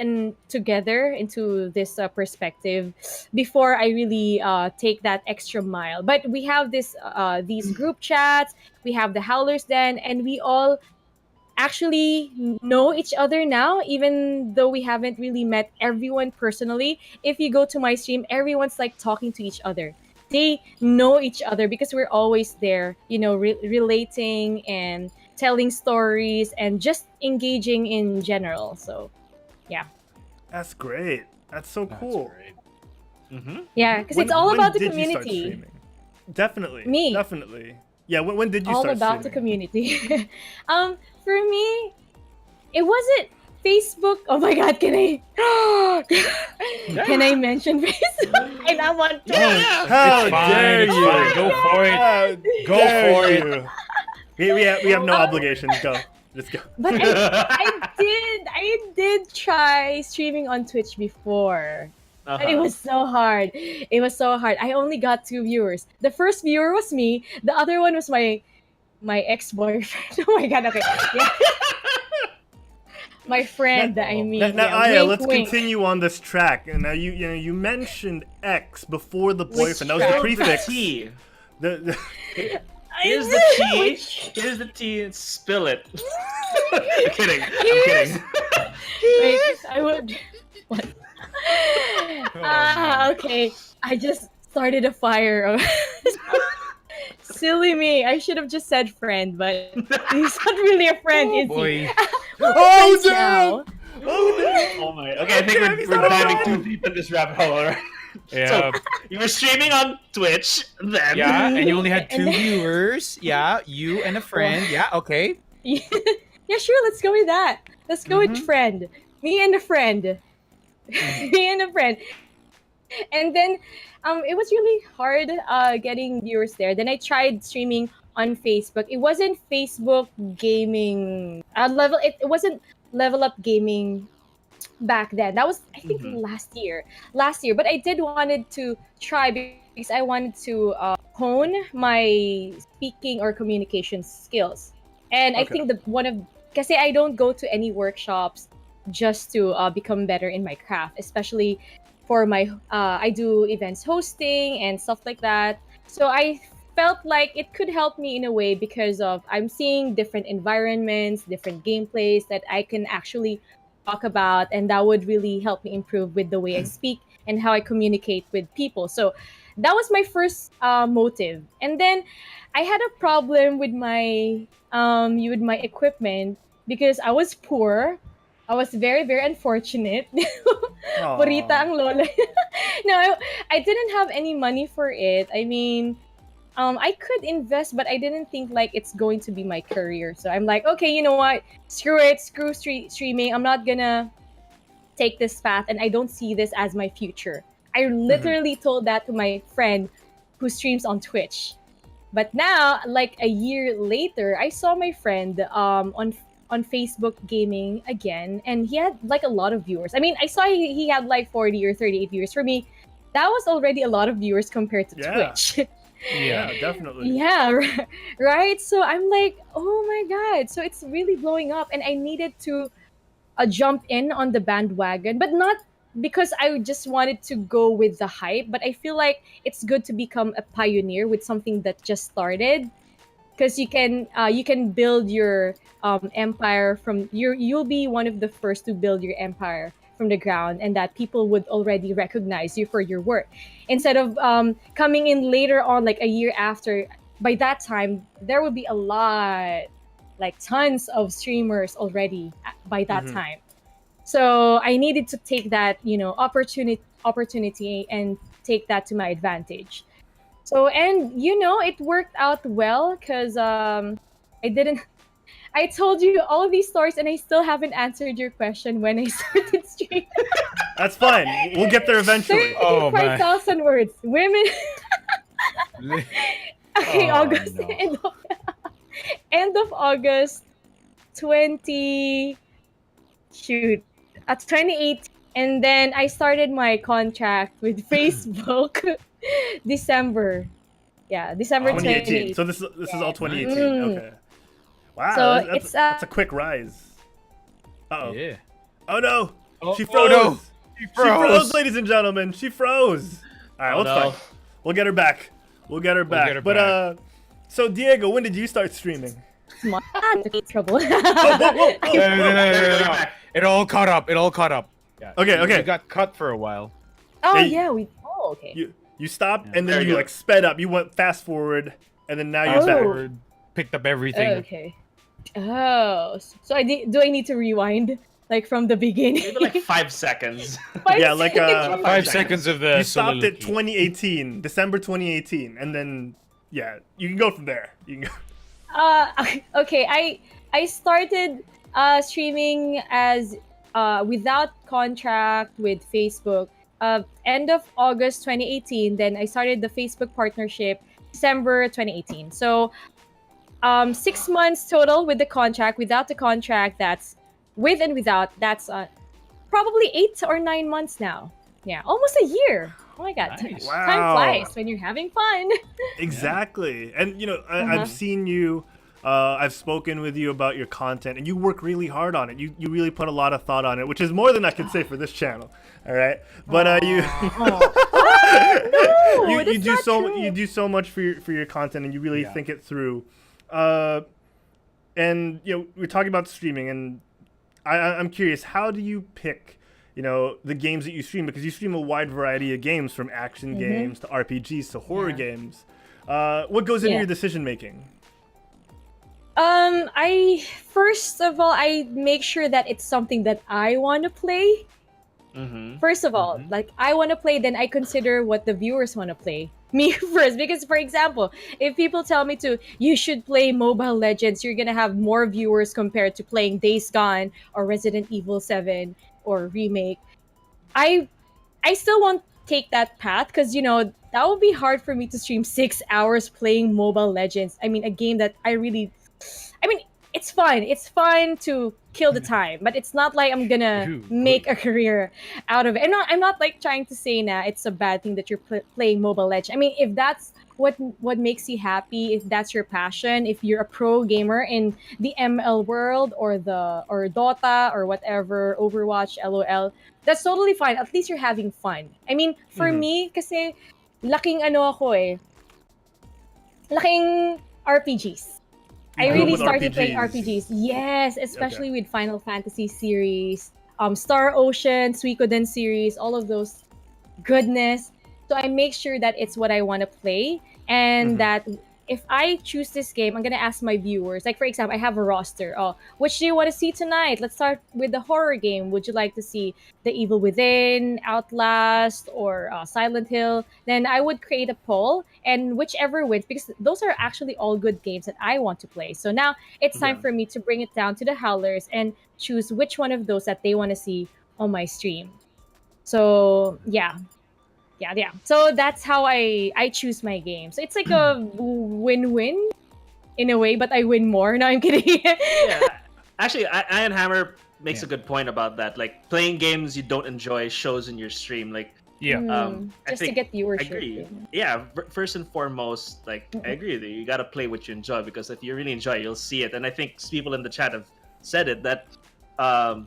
together into this perspective before I really take that extra mile. But we have these group chats, we have the Howlers Den, and we all actually know each other now, even though we haven't really met everyone personally. If you go to my stream, everyone's like talking to each other. They know each other because we're always there, relating and telling stories and just engaging in general. So, yeah. That's great. That's so cool. Yeah, because When- it's all when about the did you start community. streaming? Definitely. Me. Definitely. Yeah. When did you All start about the streaming? community. For me, it wasn't Facebook. Oh my God, can I mention Facebook? I don't want to. How It's fine, dare it's you? fine. Go for it. How Go dare for it. you? We have no obligations. Go. Just go. But I did try streaming on Twitch before. But it was so hard. It was so hard. I only got 2 viewers. The first viewer was me. The other one was my ex-boyfriend. Oh my God. Okay. Yeah. My friend. I mean. Now, yeah, Aya, wink, let's wink. continue on this track. And now you mentioned X before the boyfriend. That was track? the prefix. Tea. The Here's the tea. Here's the tea. And spill it. I'm kidding. I'm kidding. Wait, I would. What? Okay. I just started a fire. Silly me. I should have just said friend, but he's not really a friend, is Boy. he? Oh, Friends now. damn! Oh, Oh my. Okay, I think we're diving too deep in this rabbit hole. Alright. Yeah. So you were streaming on Twitch, then. Yeah, and you only had 2 And then- viewers. Yeah, you and a friend. Yeah, okay. Yeah, sure. Let's go with that. Let's go with friend. Me and a friend. Me and a friend. And then, it was really hard getting viewers there. Then I tried streaming on Facebook. It wasn't Facebook gaming level. It wasn't Level Up Gaming back then. That was I think last year. But I did wanted to try because I wanted to hone my speaking or communication skills. And I Okay. think the one of kasi I don't go to any workshops just to become better in my craft, especially for my I do events hosting and stuff like that. So I felt like it could help me in a way because of I'm seeing different environments, different gameplays that I can actually talk about, and that would really help me improve with the way I speak and how I communicate with people. So that was my first motive. And then I had a problem with my equipment because I was poor. I was very, very unfortunate. Purita Aw. ang lola. No, I didn't have any money for it. I mean, I could invest, but I didn't think like it's going to be my career. So I'm like, okay, you know what? Screw it. Screw streaming. I'm not gonna take this path, and I don't see this as my future. I literally told that to my friend who streams on Twitch. But now, like a year later, I saw my friend on Facebook gaming again, and he had like a lot of viewers. I mean, I saw he had like 40 or 38 viewers. For me, that was already a lot of viewers compared to Yeah. Twitch. Yeah, definitely. Yeah, right. So I'm like, oh my god. So it's really blowing up, and I needed to jump in on the bandwagon, but not because I just wanted to go with the hype. But I feel like it's good to become a pioneer with something that just started, because you can build your empire from you'll be one of the first to build your empire from the ground, and that people would already recognize you for your work instead of coming in later on, like a year after. By that time there would be a lot, like tons of streamers already by that time. So I needed to take that opportunity and take that to my advantage. So, and it worked out well because I didn't. I told you all of these stories, and I still haven't answered your question when I started streaming. That's fine. We'll get there eventually. Oh, man. 35,000 words. Women. Okay, Oh, August. no. End of August 20. Shoot. At 2018. And then I started my contract with Facebook December. Yeah, December 2018. 2018. So this is all 2018. Okay. Wow, So that's a quick rise. Uh-oh. Yeah. Oh no! Oh, She oh, froze! no. She froze, ladies and gentlemen. She froze. All right, Oh, let's no. fight. We'll get her back. get her But back. so Diego, when did you start streaming? Trouble. Oh, whoa. No. It all caught up. Yeah. Okay. We got cut for a while. Oh Hey, yeah, okay. You stopped and There then you you go. like sped up. You went fast forward and then now you're Oh. back. Forward, picked up everything. Okay. Oh, so do I need to rewind like from the beginning? Maybe like 5 seconds. Yeah, like, seconds? 5 seconds of the You stopped at soliloquy. 2018, December 2018, and then yeah, you can go from there. You can go. Okay. I started streaming as without contract with Facebook. End of August 2018. Then I started the Facebook partnership December 2018. So 6 months total with the contract. Without the contract, that's with and without. That's probably 8 or 9 months now. Yeah, almost a year. Oh my god, Nice. Wow. time flies when you're having fun. Exactly. And I've seen you. I've spoken with you about your content, and you work really hard on it. You really put a lot of thought on it, which is more than I can say for this channel. All right, but you you that's do not so true. you do so much for your content, and you really Yeah. think it through. And we're talking about streaming, and I'm curious, how do you pick the games that you stream, because you stream a wide variety of games, from action games to RPGs to horror games. What goes into Yeah. your decision making? I first of all, I make sure that it's something that I want to play. First of all, like I want to play, then I consider what the viewers want to play. Me first, because for example, if people tell me you should play Mobile Legends, you're gonna have more viewers compared to playing Days Gone or Resident Evil 7 or Remake. I still won't take that path, because that would be hard for me to stream 6 hours playing Mobile Legends. I mean, a game that it's fun. It's fun to kill the time, but it's not like I'm gonna Dude. make a career out of it. I'm not like trying to say nah, it's a bad thing that you're playing Mobile Legends. I mean, if that's what makes you happy, if that's your passion, if you're a pro gamer in the ML world or Dota or whatever, Overwatch, LOL, that's totally fine. At least you're having fun. I mean, for me, kasi laking laking RPGs. I grew up really with started playing RPGs. RPGs. Yes, especially with Final Fantasy series, Star Ocean, Suikoden series, all of those goodness. So I make sure that it's what I want to play, and that if I choose this game, I'm gonna ask my viewers. Like for example, I have a roster. Oh, which do you want to see tonight? Let's start with the horror game. Would you like to see The Evil Within, Outlast, or Silent Hill? Then I would create a poll, and whichever wins, because those are actually all good games that I want to play. So now it's time for me to bring it down to the howlers and choose which one of those that they want to see on my stream. So yeah. So that's how I choose my games. It's like a win-win in a way, but I win more. No, I'm kidding. Yeah, actually, Iron Hammer makes a good point about that. Like playing games you don't enjoy shows in your stream. Like I Just to think get viewership. I agree. Yeah, first and foremost, like I agree with you. You gotta play what you enjoy, because if you really enjoy it, you'll see it. And I think people in the chat have said it, that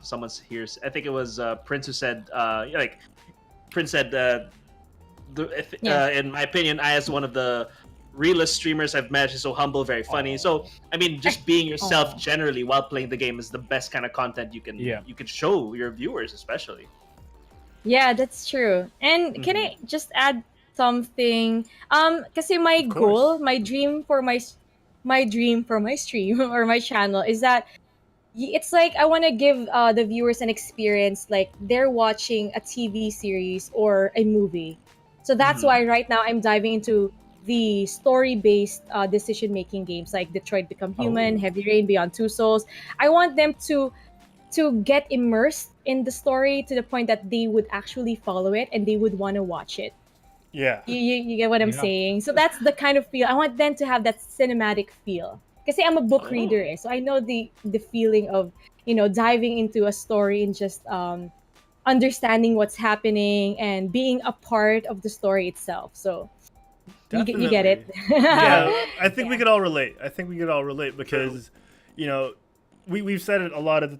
someone's here. I think it was Prince who said like Prince said. In my opinion, Aya is one of the realest streamers I've met. She's so humble, very funny. So I mean, just being yourself generally while playing the game is the best kind of content you can show your viewers, especially. Yeah, that's true. And can I just add something? Kasi my goal, my dream for my stream or my channel is that it's like I want to give the viewers an experience like they're watching a TV series or a movie. So that's why right now I'm diving into the story-based decision-making games like Detroit Become Human, Heavy Rain, Beyond Two Souls. I want them to get immersed in the story to the point that they would actually follow it and they would want to watch it. Yeah. You get what I'm saying? So that's the kind of feel. I want them to have that cinematic feel. Because I'm a book reader, so I know the feeling of, diving into a story and just understanding what's happening and being a part of the story itself. So you get it. Yeah, I think we could all relate. Because, we've said it a lot of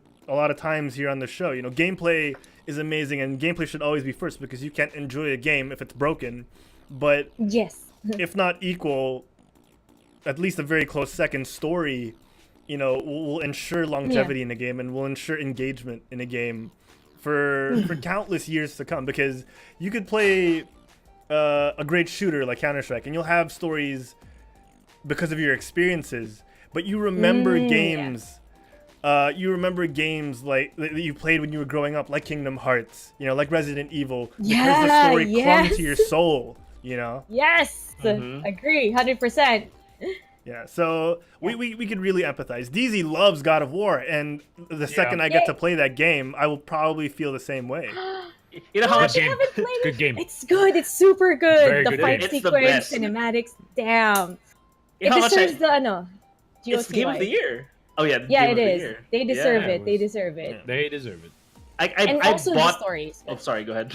times here on the show. Gameplay is amazing, and gameplay should always be first, because you can't enjoy a game if it's broken. But yes, if not equal, at least a very close second, story, will ensure longevity in a game and will ensure engagement in a game for countless years to come. Because you could play a great shooter like Counter-Strike and you'll have stories because of your experiences, but you remember games. You remember games like that you played when you were growing up, like Kingdom Hearts, like Resident Evil, because the story clung to your soul. Yes, agree, 100%. Yeah, so we could really empathize. DZ loves God of War, and the second I get to play that game, I will probably feel the same way. You know how much game. Good game. It's good. It's super good. Very The good fight game. sequence, cinematics, damn. It deserves the It's Game of the Year. Oh yeah, yeah, Game it of the is. Year. They deserve it. They deserve it. They deserve it. And I also bought... the stories. Oh, sorry. Go ahead.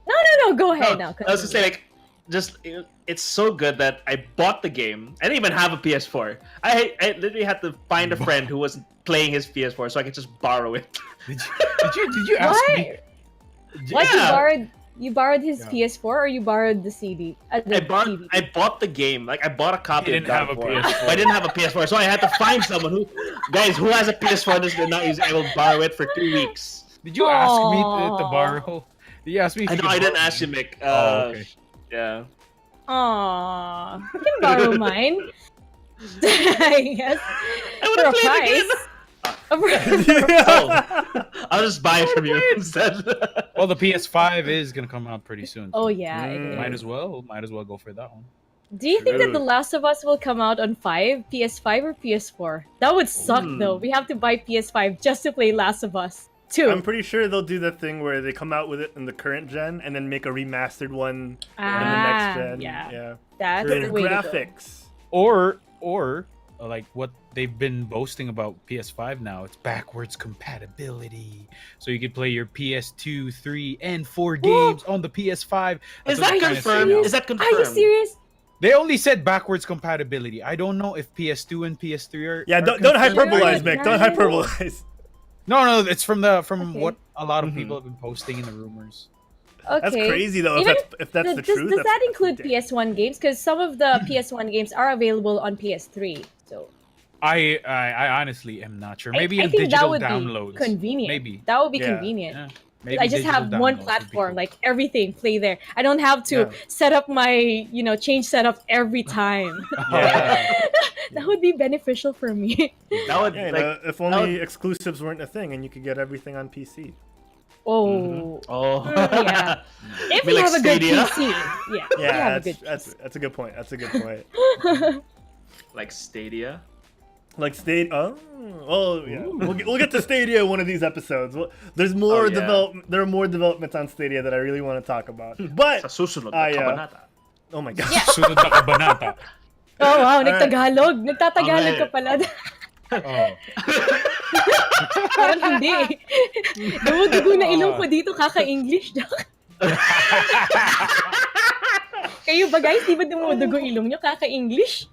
No. Go ahead now. I was gonna say, like, just it's so good that I bought the game. I didn't even have a PS4. I literally had to find a friend who was playing his PS4 so I could just borrow it. Did you ask me? What, you borrowed his PS4 or you borrowed the CD? I bought the game. Like, I bought a copy of God of War. PS4. I didn't have a PS4, so I had to find someone who has a PS4 that's not used. I will borrow it for 2 weeks. Did you ask me to borrow? Did you ask me? I didn't ask you, Mick. Okay. Yeah. Aww, you can borrow mine. I guess. I For a price. I'll just buy it from you instead. Well, the PS5 is gonna come out pretty soon. Oh yeah, it is. Might as well go for that one. Do you think that The Last of Us will come out on PS5 or PS4? That would suck though. We have to buy PS5 just to play Last of Us 2. I'm pretty sure they'll do that thing where they come out with it in the current gen and then make a remastered one in the next gen. Yeah. Yeah. That's Better the way graphics. Or like what they've been boasting about PS5 now. It's backwards compatibility, so you can play your PS2, 3, and 4 games on the PS5. Is That's what that they're trying to say confirmed? now. Is that Are you confirmed? serious? They only said backwards compatibility. I don't know if PS2 and PS3 are. Yeah, are don't confirmed. hyperbolize, Yeah, Mick. Don't yeah. hyperbolize. No, it's from Okay. what a lot of Mhm. people have been posting in the rumors. Okay. That's crazy though. Even If that's the does, truth. does that's- that include that's PS1 games? Because some of the PS1 games are available on PS3. So I honestly am not sure. I- Maybe I in think that digital would be downloads. convenient. Maybe. that would be Yeah. convenient. Yeah. Maybe I just digital have one downloads would be platform, cool. like everything play there. I don't have to Yeah. set up my, change setup every time. Yeah. That would be beneficial for me. That would Yeah, you like. know, if only exclusives weren't a thing and you could get everything on PC. Oh. Oh. Yeah. If Be you like have a good Stadia. PC. Yeah. if you Yeah, have a good that's a good point. That's a good point. Like Stadia. Like Stadia. Oh, yeah. We'll get to Stadia one of these episodes. There's more Oh, yeah. There are more developments on Stadia that I really want to talk about. But Sa susunod I, na kabanata. oh my god. Sunod na kabanata. Oh, wow. Alright. Nagtagalog. Nagtatagalog ka Okay. pala. Oh. Parang hindi. Dumudugo na ilong ko dito kaka-English, Doc. Kayo ba guys, di ba dumudugo ilong nyo kaka-English?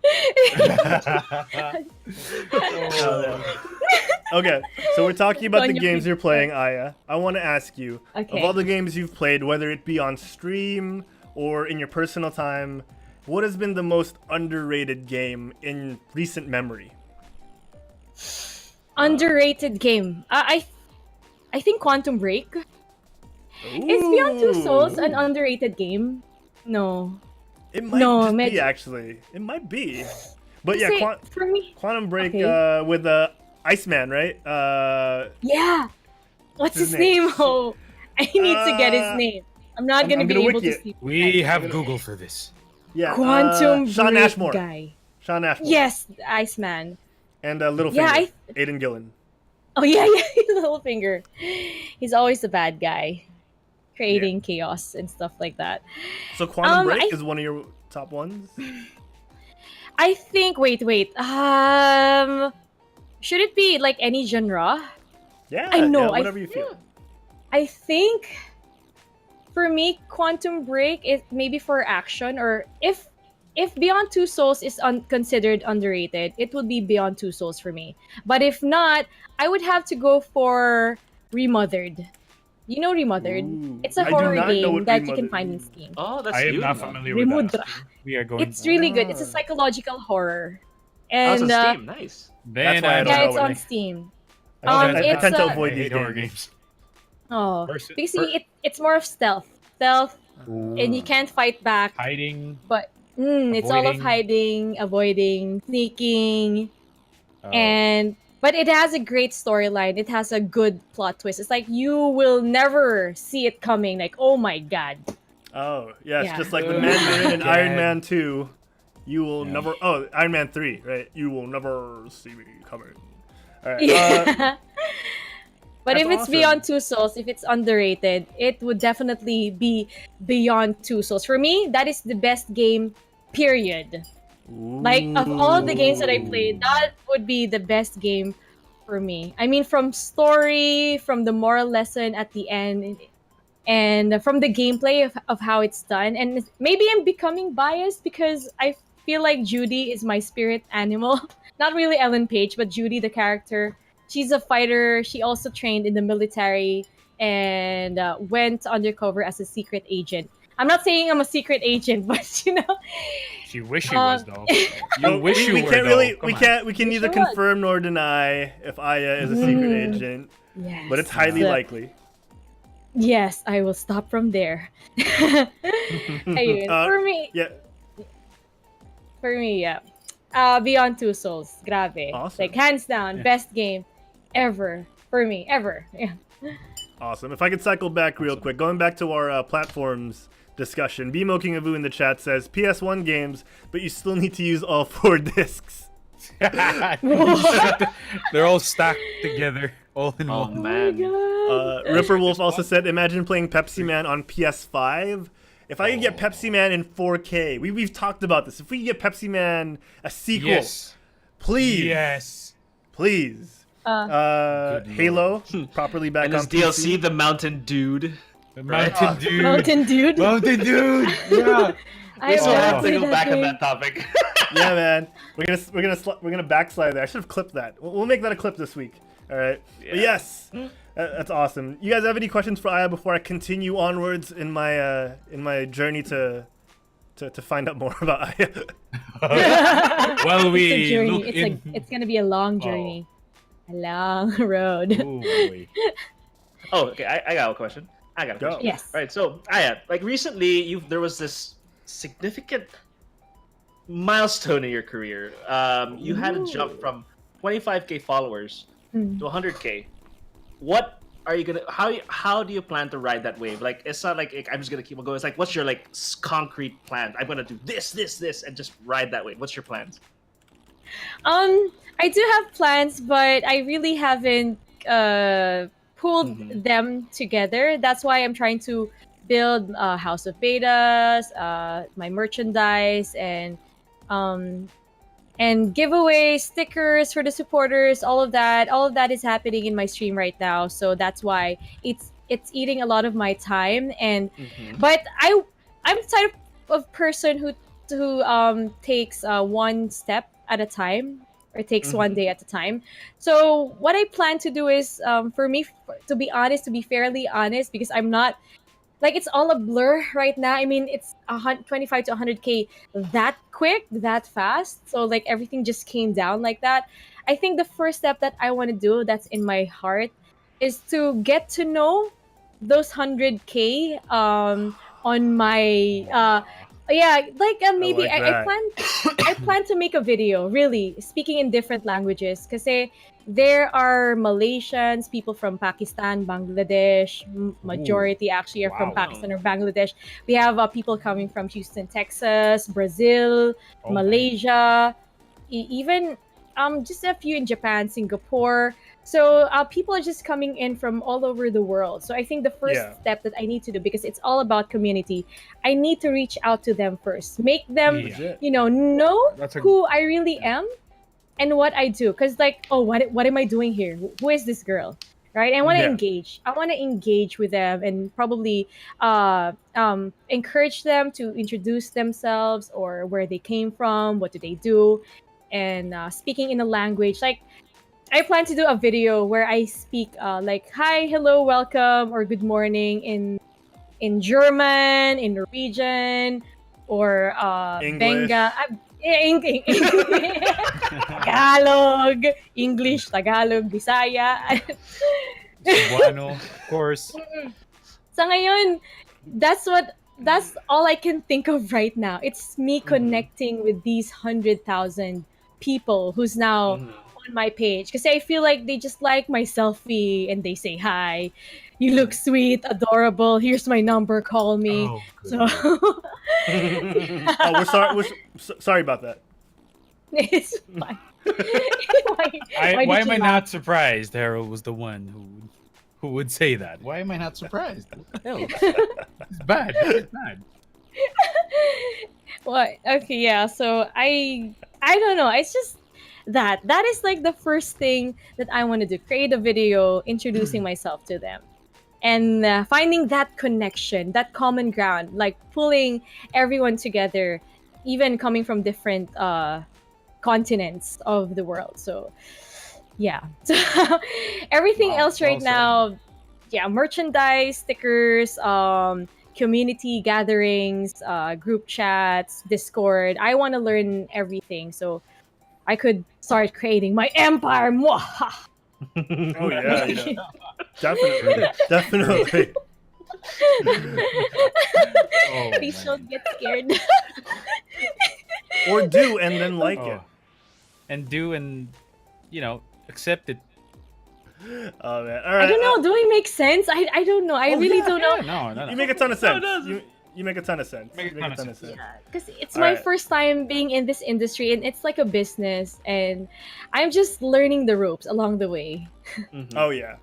Okay, so we're talking about the Sonya games you're Pizza. playing, Aya. I want to ask you, Okay. of all the games you've played, whether it be on stream or in your personal time, what has been the most underrated game in recent memory? Underrated game. I think Quantum Break. Is Beyond Two Souls an underrated game? No. It might No, just be, medyo- actually. It might be. But yeah, Kasi, for me, Quantum Break Okay. with Iceman, right? yeah. What's His his name? name? Oh, I need to get his name. I'm not I'm gonna gonna be able wiki to it. see. We have Google for this. Yeah, Quantum Sean Break Ashmore. guy. Sean Ashmore. Yes, Iceman. And Littlefinger. Yeah, Aiden Gillen. Oh yeah, Littlefinger. He's always the bad guy, creating chaos and stuff like that. So Quantum Break I- is one of your top ones? I think. Wait. Should it be like any genre? Yeah, I know, yeah, whatever you feel. I think for me, Quantum Break is maybe for action, or if Beyond Two Souls is considered underrated, it would be Beyond Two Souls for me. But if not, I would have to go for Remothered. You know Remothered? Ooh, It's a I do horror not know game what that you can Remothered find in is. Steam. Oh, that's I am you. not familiar with Remudra. that. We are going. It's really good. It's a Ah. psychological horror. Oh, it's And on Steam. Nice. Then That's why I don't yeah, know it's what on it- Steam. I it's tend to a- avoid I these hate horror games. games. Oh, Person- because it's more of stealth, and you can't fight back. Hiding. But it's all of Avoiding. hiding, avoiding, sneaking, Oh. but it has a great storyline. It has a good plot twist. It's like you will never see it coming. Like, oh my god. Oh, yeah, it's Yeah. just like with Oh, Mandarin and God. Iron Man 2, you will Yeah. never... Oh, Iron Man 3, right? You will never see me coming. All right. Yeah. But that's if it's awesome. Beyond Two Souls, if it's underrated, it would definitely be Beyond Two Souls. For me, that is the best game, period. Like, of all the games that I played, that would be the best game for me. I mean, from story, from the moral lesson at the end, and from the gameplay of how it's done. And maybe I'm becoming biased because I feel like Judy is my spirit animal. Not really Ellen Page, but Judy, the character. She's a fighter. She also trained in the military and went undercover as a secret agent. I'm not saying I'm a secret agent, but She wish she was though. You Well, wish you we were can't though. really... Come We on. can't Wish neither you was. confirm nor deny if Aya is a secret agent, yes. but it's highly So- likely. Yes, I will stop from there. Ayun, for me, Yeah. yeah. Beyond Two Souls, grabe. Awesome. Like, hands down, Yeah. best game ever for me, ever. Yeah. Awesome. If I could cycle back real quick, going back to our platforms discussion, BMO King Avu in the chat says PS1 games, but you still need to use all 4 discs. They're all stacked together, all in Oh one. man. Ripper Wolf also said, imagine playing Pepsi Man on PS5. If I could get Pepsi Man in 4K, we've talked about this. If we could get Pepsi Man a sequel, Yes. please, Yes. please, Good Halo properly back And on his DLC, PC. the Mountain Dude. Mountain Dude. Mountain Dude. Mountain Dude. Yeah. I So I wanna have to play go that back on game. that topic. Yeah, man, we're gonna backslide there. I should have clipped that. We'll make that a clip this week. All right. But yes, that's awesome. You guys have any questions for Aya before I continue onwards in my journey to find out more about Aya? Well, It's a we journey. look in. It's gonna be a long journey, a long road. Ooh, boy. Oh, okay. I got a question. I got a Go. question. Yes. All right. So, Aya, like recently, there was this significant milestone in your career. You had a jump from 25K followers Mm. to 100K. What are you gonna? How do you plan to ride that wave? Like, it's not like I'm just gonna keep on going. It's like, what's your like concrete plan? I'm gonna do this, and just ride that wave. What's your plans? I do have plans, but I really haven't pulled Mhm. them together. That's why I'm trying to build House of Betas, my merchandise, and giveaways, stickers for the supporters. All of that is happening in my stream right now. So that's why it's eating a lot of my time. And but I'm the type of person who takes one step at a time, or takes one day at a time. So what I plan to do is, for me, to be honest, to be fairly honest, because I'm not, like, it's all a blur right now. I mean, it's 25 to 100K that quick, that fast. So like everything just came down like that. I think the first step that I want to do, that's in my heart, is to get to know those 100K on my maybe like I that. plan to make a video really speaking in different languages, because there are Malaysians, people from Pakistan, Bangladesh. Majority actually are from Wow. Pakistan or Bangladesh. We have people coming from Houston, Texas, Brazil, Oh, Malaysia, even just a few in Japan, Singapore. So people are just coming in from all over the world. So I think the first Yeah. step that I need to do, because it's all about community, I need to reach out to them first, make them Yeah. Legit. know That's a- who I really am and what I do. Because like, oh, what am I doing here? Who is this girl? Right? I want to Yeah. engage. I want to engage with them and probably encourage them to introduce themselves, or where they came from, what do they do, and speaking in a language. Like, I plan to do a video where I speak like hi, hello, welcome, or good morning in German, in Norwegian, or English. Tagalog, English, Tagalog, Bisaya. Cebuano, of course. Sa ngayon, that's all I can think of right now. It's me connecting with these 100,000 people who's now on my page, because I feel like they just like my selfie and they say hi. You look sweet, adorable. Here's my number. Call me. Oh, So Oh, we're sorry. Sorry about that. it's fine. Why am I not surprised Harold was the one who would say that? Why am I not surprised? Hell, it's bad. It's bad. What? Okay, yeah. So I don't know. It's just that is like the first thing that I want to do. Create a video introducing myself to them, and finding that connection, that common ground, like pulling everyone together, even coming from different continents of the world. So yeah. So everything Wow, else right well said. now, yeah, merchandise, stickers, community gatherings, group chats, Discord. I want to learn everything so I could start creating my empire. Mwahaha. Oh yeah, definitely. Oh, Please man. don't get scared. Or do and then like Oh. it. And do and accept it. Oh man, all right. I don't know. Do it make sense? I don't know. I really don't know. No. You make a ton of sense. No, You make a ton of sense. Make a You ton make of a ton of sense. sense. Because it's All my right. first time being in this industry, and it's like a business, and I'm just learning the ropes along the way. Oh yeah.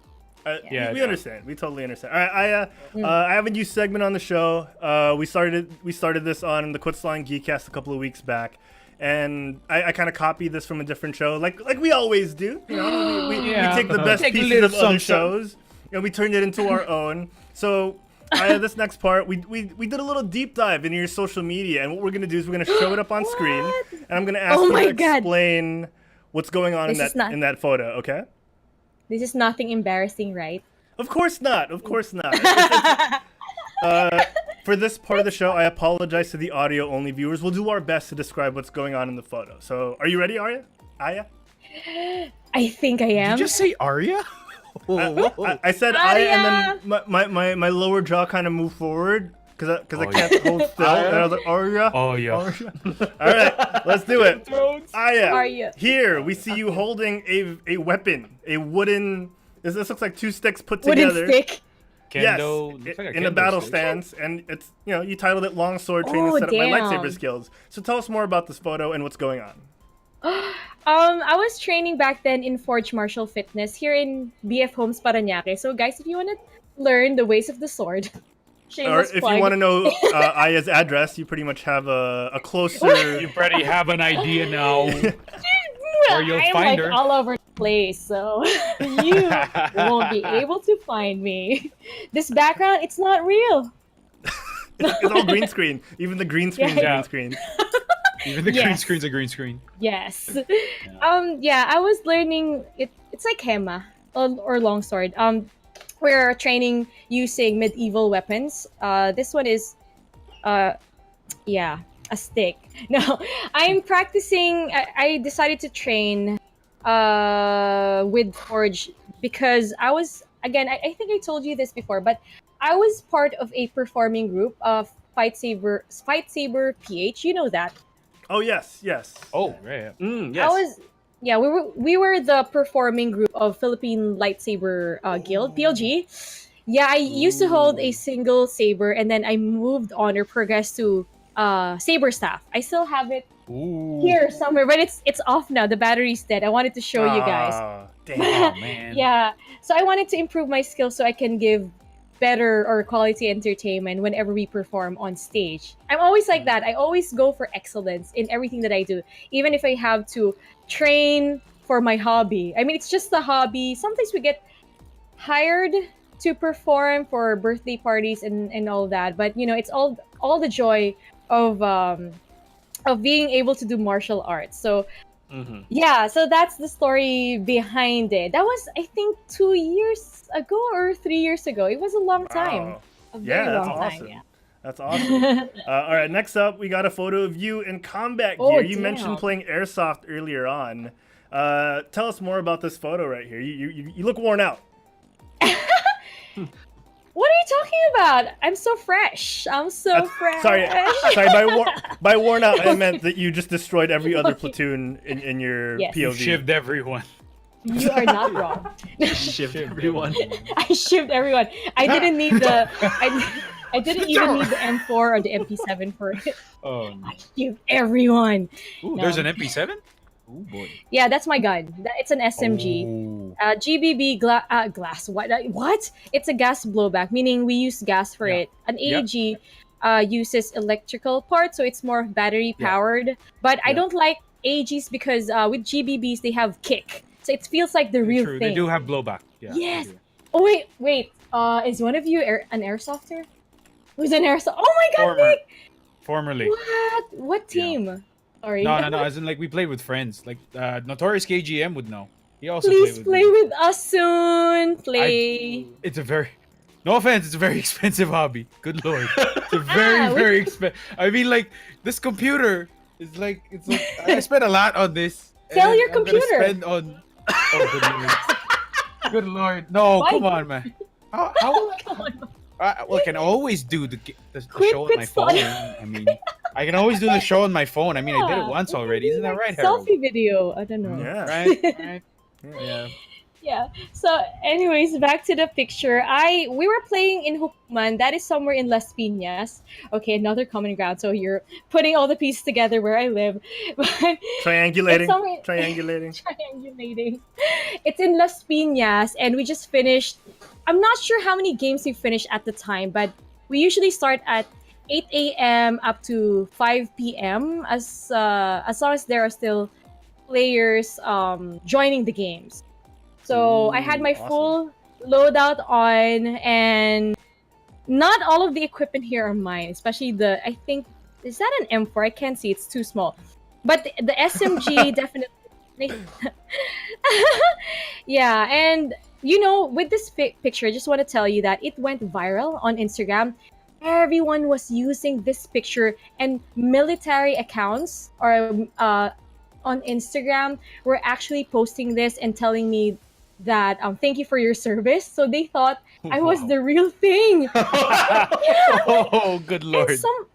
Yeah, we yeah. understand. We totally understand. All right, I have a new segment on the show. We started this on the Quitsline Geekcast a couple of weeks back, and I kind of copied this from a different show, like we always do. You know, we take the best Take a pieces little of other something. shows and we turned it into our own. So this next part, we did a little deep dive into your social media, and what we're gonna do is we're gonna show it up on screen, and I'm gonna ask Oh you my to God. explain what's going on This is not- in that photo. Okay? This is nothing embarrassing, right? Of course not. Of course not. For this part of the show, I apologize to the audio-only viewers. We'll do our best to describe what's going on in the photo. So, are you ready, Aya? I think I am. Did you just say Arya? I said Aya, and then my lower jaw kind of moved forward because I can't hold still. And I was like, Arya? Oh, yeah. Arya? All right, let's do it. Aya, Arya. here we see you holding a weapon, a wooden... This looks like two sticks put Wooden together. stick. Kendo, Yes, looks like a in a kendo battle stick. stance, and it's you titled it "Longsword Training Oh, to Set Up My damn. Lightsaber Skills." So tell us more about this photo and what's going on. I was training back then in Forge Martial Fitness here in BF Homes, Parañaque. So guys, if you want to learn the ways of the sword, Or shameless if plug. you want to know Aya's address, you pretty much have a closer. You already have an idea now. Or you'll I'm find like her. all over the place, so you won't be able to find me. This background, it's not real. It's all green screen. Even the green screen is Yeah. green screen. Even the green Yes. screen's a green screen. Yes. I was learning it's like Hema or longsword. We're training using medieval weapons. This one is a stick. No, I'm practicing. I decided to train with Forge because I was I think I told you this before, but I was part of a performing group of Fight Saber PH. You know that. Oh yes. Oh, right. Yes. We were the performing group of Philippine Lightsaber Guild, PLG. Yeah, I used to hold a single saber, and then I moved on or progressed to saber staff. I still have it Ooh. here somewhere, but it's off now. The battery's dead. I wanted to show you guys. Ah, damn. Oh, man. Yeah, so I wanted to improve my skills so I can give better or quality entertainment whenever we perform on stage. I'm always like that. I always go for excellence in everything that I do, even if I have to train for my hobby. I mean, it's just a hobby. Sometimes we get hired to perform for birthday parties and all that, but it's all the joy of being able to do martial arts. So yeah, so that's the story behind it. That was, I think, 2 years ago or 3 years ago. It was a long time. Wow. A very Yeah, that's long awesome. time. Yeah. That's awesome. All right, next up, we got a photo of you in combat Oh, gear. You damn. mentioned playing airsoft earlier on. Tell us more about this photo right here. You look worn out. What are you talking about? I'm so fresh. I'm so fresh. Sorry. By worn out, I meant that you just destroyed every other platoon in your Yes. You POV. shivved everyone. You are not wrong. Shift everyone. I shivved everyone. I didn't need the. I didn't even need the M4 or the MP7 for it. Oh, no. I shivved everyone. Ooh, No. there's an MP7? Oh, boy. Yeah, that's my gun. It's an SMG. Oh. GBB glass. What? It's a gas blowback, meaning we use gas for Yeah. it. An Yeah. AEG uses electrical parts, so it's more battery Yeah. powered. But I Yeah. don't like AEGs because with GBBs they have kick, so it feels like the real True. thing. They do have blowback. Yeah, they Yes. do. Oh wait. Is one of you an airsofter? Who's an airsoft? Oh my God, Former. Nick! Formerly. What team? Sorry. No. As in, like, we played with friends. Like, Notorious KGM would know. He also Please played with play me. with us soon. Play. It's a very... No offense, it's a very expensive hobby. Good lord. It's a very, we- very expensive... I mean, like, this computer is like... It's like... I spent a lot on this. Sell and your I'm gonna computer. spend on... Oh, good lord. Good lord. No, Why? come on, man. How Come on. well, I can always do the Quit show on my phone. pixel. I mean, I can always do the show on my phone. I mean, I did it Yeah, once we can already. do, Isn't that like, right, Harold? Selfie video. I don't know. Yeah. Right? Yeah. Yeah. So, anyways, back to the picture. We were playing in Hukuman. That is somewhere in Las Piñas. Okay, another common ground. So you're putting all the pieces together where I live. But Triangulating. It's somewhere- Triangulating. triangulating. It's in Las Piñas, and we just finished. I'm not sure how many games we finished at the time, but we usually start at 8 a.m. up to 5 p.m. As long as there are still players joining the games. So I had Ooh, my awesome. full loadout on, and not all of the equipment here are mine, especially I think, is that an M4? I can't see, it's too small. But the SMG definitely. Yeah, and with this picture, I just want to tell you that it went viral on Instagram. Everyone was using this picture, and military accounts or on Instagram were actually posting this and telling me that thank you for your service. So they thought I was Wow. the real thing. Oh, good And lord. some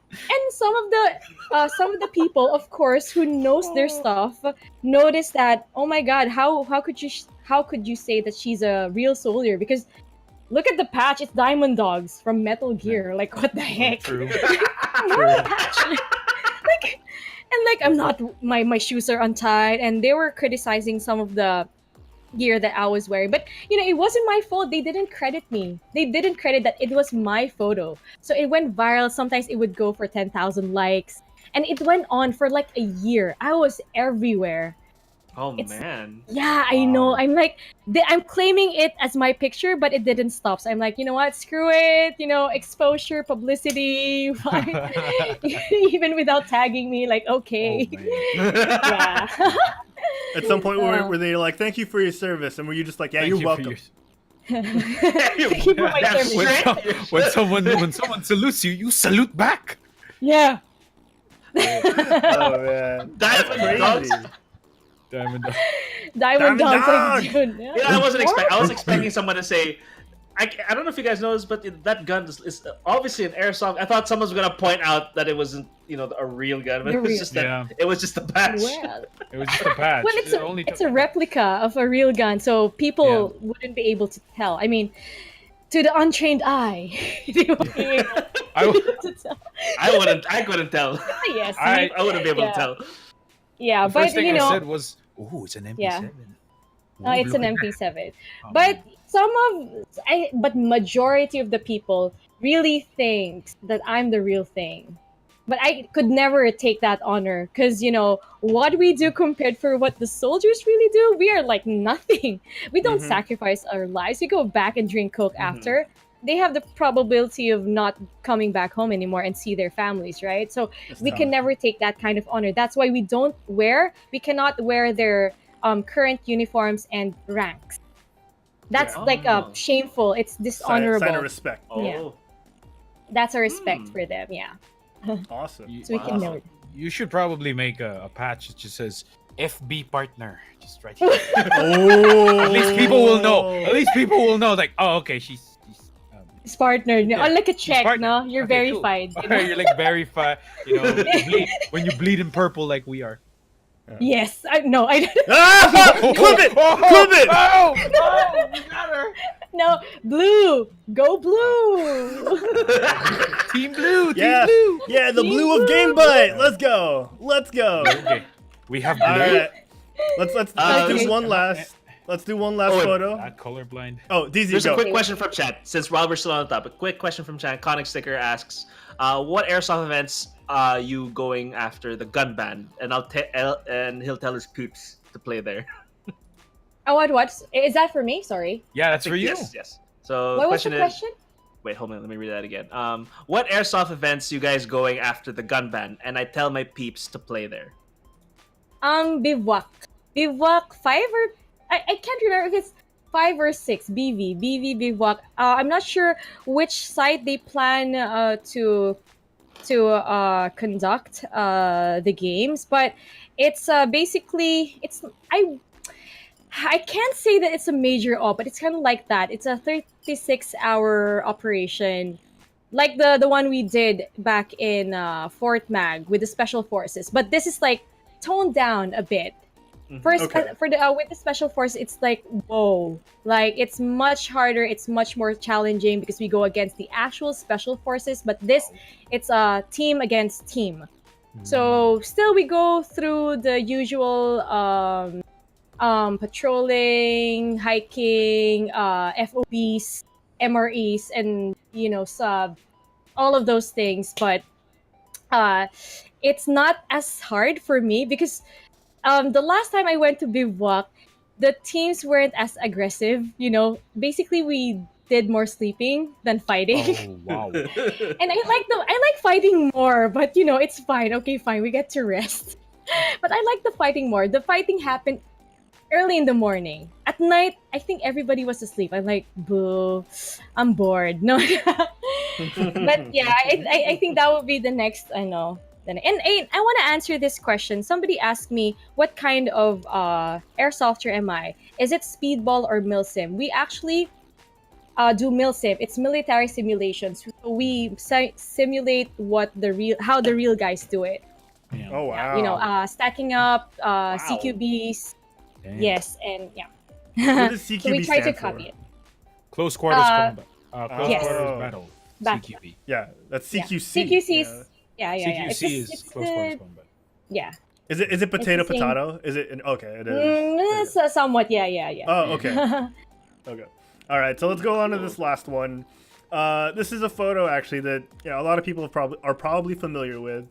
of the people, of course, who knows their stuff, noticed that, oh my god, how could you say that she's a real soldier? Because look at the patch, it's Diamond Dogs from Metal Gear. Like, what the heck? True. Normal patch. Like, and like, I'm not, my shoes are untied, and they were criticizing some of the gear that I was wearing. But it wasn't my fault. They didn't credit me. They didn't credit that it was my photo. So it went viral. Sometimes it would go for 10,000 likes. And it went on for like a year. I was everywhere. Oh It's- man. Yeah, I know. Wow. I'm like, I'm claiming it as my picture, but it didn't stop. So I'm like, you know what? Screw it. Exposure, publicity, fine. Even without tagging me, like, okay. Oh, man. Yeah. At some point, were they like, "Thank you for your service," and were you just like, "Yeah, Thank you're you for welcome"? Thank you for my Damn service. straight. when someone salutes you, you salute back. Yeah. Oh man, that's Diamond crazy. Dogs? Diamond Dog. Diamond Diamond Dogs, Dog! like, dude. Yeah. I was expecting someone to say, I don't know if you guys know this, but that gun is obviously an airsoft. I thought someone was gonna point out that it wasn't, a real gun, but The it was real- just that Yeah. it was just a patch. Well, It was just a patch. well, It only it's took- a replica of a real gun, so people wouldn't be able to tell. I mean, to the untrained eye, they won't be able I w- to tell. I couldn't tell. Yes, I- I wouldn't be able Yeah. to tell. yeah, the but first thing I said was, "Ooh, it's an MP7." Yeah. Ooh, it's look an at that. MP7. Oh, But man. but majority of the people really thinks that I'm the real thing. But I could never take that honor because what we do compared for what the soldiers really do, we are like nothing. We don't Mhm. sacrifice our lives. We go back and drink coke Mhm. after. They have the probability of not coming back home anymore and see their families, right? So It's we tough. can never take that kind of honor. That's why we cannot wear their current uniforms and ranks. That's Yeah. like Oh. shameful. It's dishonorable. Sign of respect. Oh. Yeah. That's a respect Hmm. for them. Yeah. Awesome. You, So we can Wow. know it. you should probably make a patch that just says FB partner, just right here. Oh. At least people will know. At least people will know. Like, oh, okay, she's It's partner. No? Yeah, Unlike a check, partner. no? You're Okay, cool. verified. you know? You're like verified. When you bleed in purple like we are. Yes. I don't. Ah! Clip it! Clip it! Oh, you got her. No. Blue. Go blue. Team blue. Yeah, Team blue. yeah, the Team blue of blue. GameByte. Let's go. Let's go. Okay, we have blue. All right. Let's Okay. do one last. Let's do one last Oh, photo. Not colorblind. Oh, DZ, There's go. a quick question from chat. Since Robert's still on the top, a quick question from chat. Conic Sticker asks, "What airsoft events are you going after the gun ban?" And and he'll tell his peeps to play there. Oh, what? Is that for me? Sorry. Yeah, that's for you. Yes. So What was the is, question? wait, hold on, let me read that again. What airsoft events you guys going after the gun ban? And I tell my peeps to play there. Bivouac. Bivouac 5 or I can't remember if it's 5 or 6. BV Bivouac. I'm not sure which site they plan to conduct the games, but it's basically I can't say that it's a major op, but it's kind of like that. It's a 36-hour operation, like the one we did back in Fort Mag with the special forces. But this is like toned down a bit. First, Okay. for the with the special force, it's like whoa, like it's much harder. It's much more challenging because we go against the actual special forces. But this, it's a team against team. So still, we go through the usual patrolling, hiking, FOBs, MREs, and all of those things, but it's not as hard for me because the last time I went to bivouac, the teams weren't as aggressive. Basically we did more sleeping than fighting. Oh wow. And I like fighting more, but it's fine. Okay, fine. We get to rest. But I like the fighting more. The fighting happened early in the morning. At night, I think everybody was asleep. I'm like, boo, I'm bored. No. But yeah, I think that would be the next, I know. And I want to answer this question. Somebody asked me, what kind of airsofter am I? Is it speedball or milsim? We actually do milsim. It's military simulations. So we simulate how the real guys do it. Damn. Oh wow. Stacking up CQBs. Damn. Yes, and yeah. What does CQB So we try to stand for? copy it. Close quarters combat. Close Yes. quarters battle. Back. CQB. Yeah, that's Yeah. CQC. CQCs. Yeah. CQC is It's close quarters combat. yeah. Is it potato the same. potato? Is it? Okay, it is. Somewhat. Yeah. Oh, okay. Okay. All right. So let's go on to this last one. This is a photo actually that a lot of people are probably familiar with,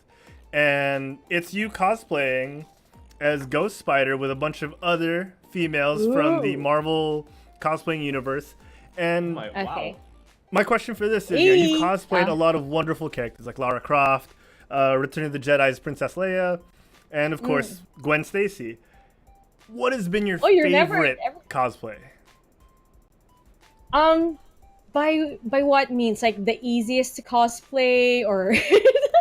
and it's you cosplaying as Ghost Spider with a bunch of other females from the Ooh. Marvel cosplaying universe. And Okay. my question for this is, Eee. you cosplayed a lot of wonderful characters like Lara Croft, Return of the Jedi's Princess Leia, and of course Gwen Stacy. What has been your you're favorite never- cosplay? By what means? Like the easiest to cosplay or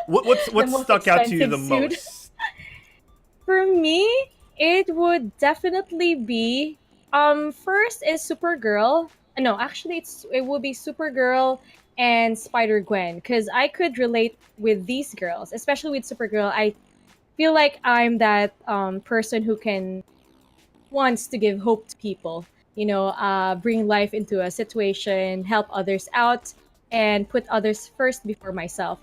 What most stuck out to you the expensive suit? most? For me, it would definitely be first is Supergirl. No, actually it would be Supergirl and Spider-Gwen because I could relate with these girls, especially with Supergirl. I feel like I'm that person who wants to give hope to people, bring life into a situation, help others out, and put others first before myself.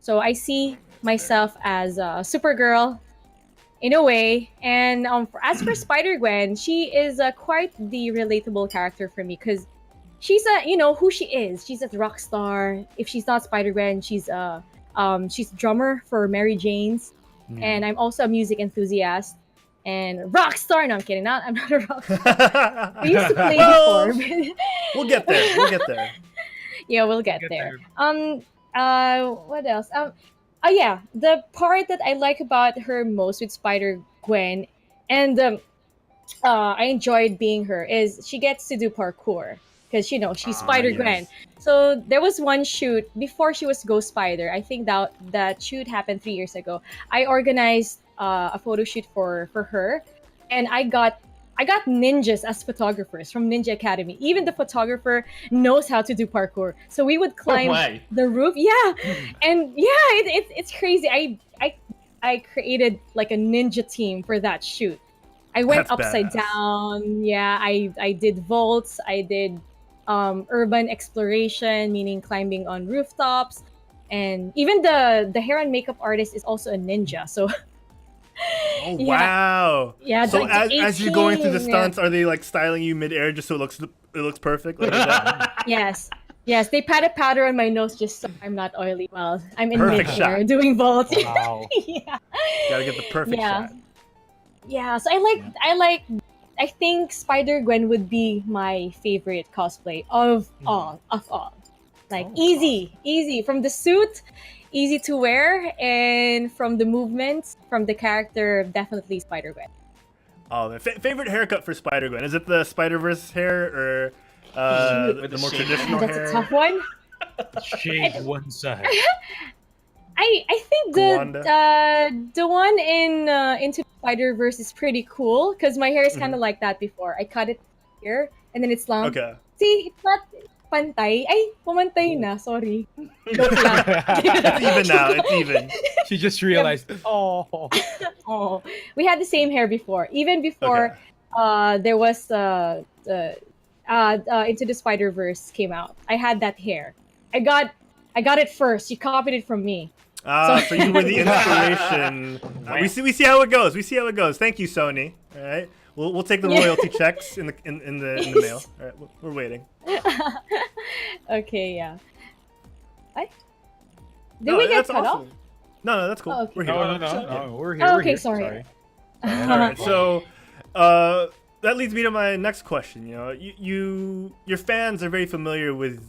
So I see myself as Supergirl in a way. And as for Spider-Gwen, she is quite the relatable character for me because she's who she is. She's a rock star. If she's not Spider-Gwen, she's drummer for Mary Jane's. And I'm also a music enthusiast and rock star. No, I'm kidding. I'm not a rock star. We used to play Well, before. We'll get there. Yeah, we'll get there. What else? Yeah, the part that I like about her most with Spider-Gwen, and I enjoyed being her, is she gets to do parkour because she's Spider-Gwen. Yes. So there was one shoot before she was Ghost Spider. I think that shoot happened 3 years ago. I organized a photo shoot for her, and I got ninjas as photographers from Ninja Academy. Even the photographer knows how to do parkour. So we would climb the roof. Yeah. And yeah, it's crazy. I created like a ninja team for that shoot. I went That's upside badass. down. Yeah, I did vaults. I did urban exploration, meaning climbing on rooftops. And even the hair and makeup artist is also a ninja. So Oh Yeah. wow! yeah. So like as you're going through the 18, stunts, are they like styling you midair just so it looks perfect? Like, is that- Yes. They pat a powder on my nose just so I'm not oily. Well, I'm in Perfect mid-air shot. doing vaults. Wow. Yeah. gotta get the perfect Yeah. shot. Yeah. So I think Spider-Gwen would be my favorite cosplay of all. Like easy from the suit, easy to wear, and from the movements, from the character, definitely Spider-Gwen. Oh, man. Favorite haircut for Spider-Gwen? Is it the Spider-Verse hair or With the the more shade. traditional That's hair? a tough one. Shave one side. I think the one in Into the Spider-Verse is pretty cool because my hair is kind of like that before. I cut it here and then it's long. Okay. See, it's not pantay. Ay, pumantay na. Sorry. Joke lang. It's even now. It's even. She just realized. Oh. Oh, we had the same hair before. Even before there was Into the Spider-Verse came out. I had that hair. I got it first. You copied it from me. So you were the inspiration. We see how it goes. Thank you, Sony. All right. We'll take the royalty checks in the mail. All right. We're waiting. Okay, yeah. Did we get that's cut awesome. off? No, that's cool. Oh, okay. We're here. No. We're here. Oh, we're okay, here. sorry. All right, so that leads me to my next question. You know, your fans are very familiar with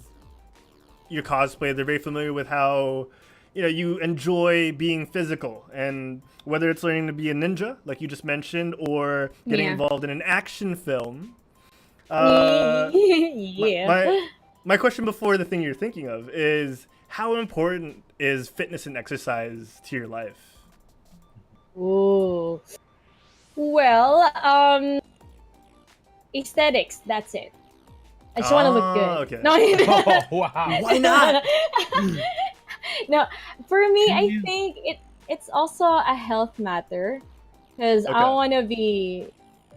your cosplay. They're very familiar with how, you know, you enjoy being physical, and whether it's learning to be a ninja, like you just mentioned, or getting Yeah. involved in an action film. Yeah. My question before the thing you're thinking of is, how important is fitness and exercise to your life? Ooh. Well, aesthetics. That's it. I just want to look good. Okay. No, Oh, wow. Why not? no, for me, I think it's also a health matter because Okay.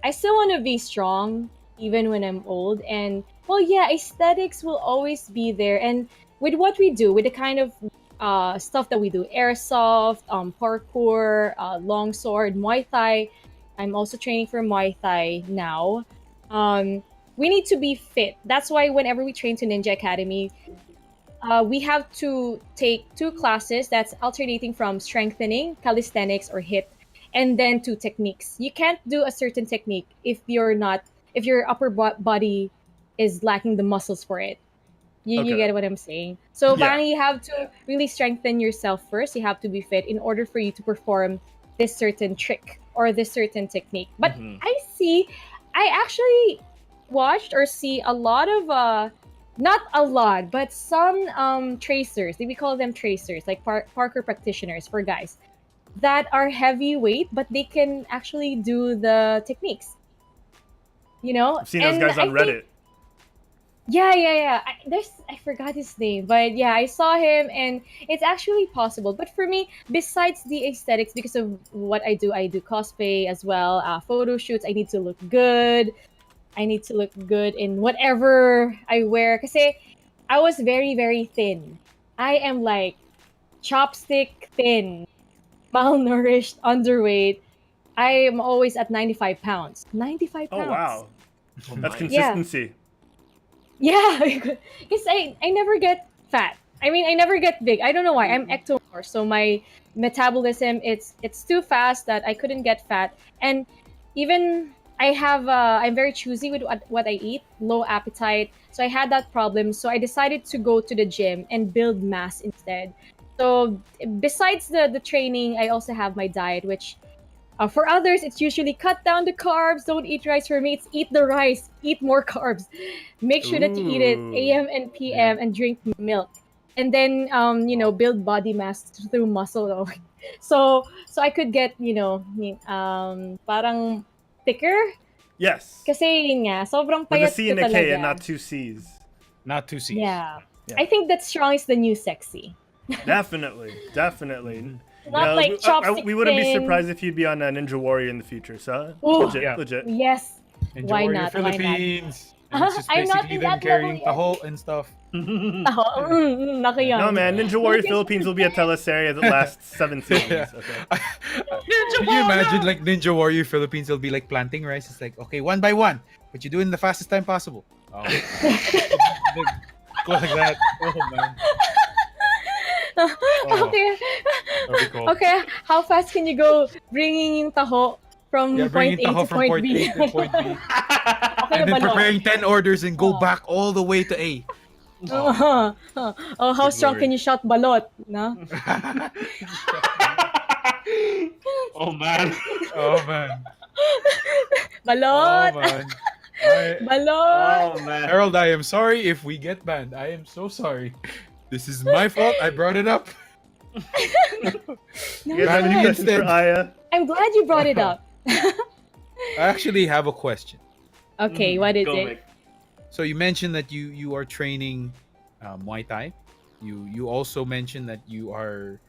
I still want to be strong even when I'm old. And well, yeah, aesthetics will always be there. And with what we do, with the kind of stuff that we do, airsoft, parkour, longsword, Muay Thai. I'm also training for Muay Thai now. We need to be fit. That's why whenever we train to Ninja Academy, we have to take 2 classes that's alternating from strengthening, calisthenics, or HIIT, and then 2 techniques. You can't do a certain technique if your upper body is lacking the muscles for it. You Okay. get what I'm saying? So Yeah. parang you have to really strengthen yourself first. You have to be fit in order for you to perform this certain trick or this certain technique. But Mhm. I actually watched or see a lot of not a lot, but some tracers. We call them tracers, like parkour practitioners for guys that are heavyweight, but they can actually do the techniques. You know, I've seen those And guys on I think- Reddit. yeah. I forgot his name, but yeah, I saw him, and it's actually possible. But for me, besides the aesthetics, because of what I do cosplay as well, photo shoots. I need to look good. I need to look good in whatever I wear. Kasi I was very, very thin. I am like chopstick thin, malnourished, underweight. I am always at 95 pounds. 95 Oh pounds. wow, Oh that's my. consistency. Yeah, because I never get fat. I mean, I never get big. I don't know why. I'm ectomorph, so my metabolism it's too fast that I couldn't get fat. And even I'm very choosy with what I eat, low appetite. So I had that problem. So I decided to go to the gym and build mass instead. So besides the training, I also have my diet, which for others, it's usually cut down the carbs, don't eat rice. For me, it's eat the rice, eat more carbs. Make sure that you eat it Ooh. AM and PM and drink milk. And then, build body mass through muscle. Though. So I could get, parang thicker. Yes. Kasi yun nga, sobrang With a payat C ko and a K talaga. and not 2 C's. Not 2 C's. Yeah. Yeah. I think that strong is the new sexy. Definitely. Not like chopstick we wouldn't be thin. surprised if you'd be on Ninja Warrior in the future. So Ooh. legit. Yes. Ninja Why Warrior not? Why not? Philippines. And it's just I'm not basically in them that carrying level yet. taho and stuff. Nakayang. No man, Ninja Warrior Philippines will be a teleserie that lasts 7 seasons. Okay. Can you imagine like Ninja Warrior Philippines will be like planting rice? It's like, okay, 1 by 1, but you do it in the fastest time possible. Oh. Go like that. Oh man. Okay. That'd be cool. Okay, how fast can you go bringing yung taho from Yeah, bringing point A taho to from point point B? A to point B. Okay, And then balot. preparing 10 orders and go Oh. back all the way to A. Oh, how Good strong lord. can you shot balot? No? Oh man. Oh man. Balot! Oh man. Balot! Oh man. Harold, I am sorry if we get banned. I am so sorry. This is my fault. I brought it up. You guys have any Manly questions for instead. Aya? I'm glad you brought it up. I actually have a question. Okay, what is Go, it? Mick. So you mentioned that you are training Muay Thai. You also mentioned that you are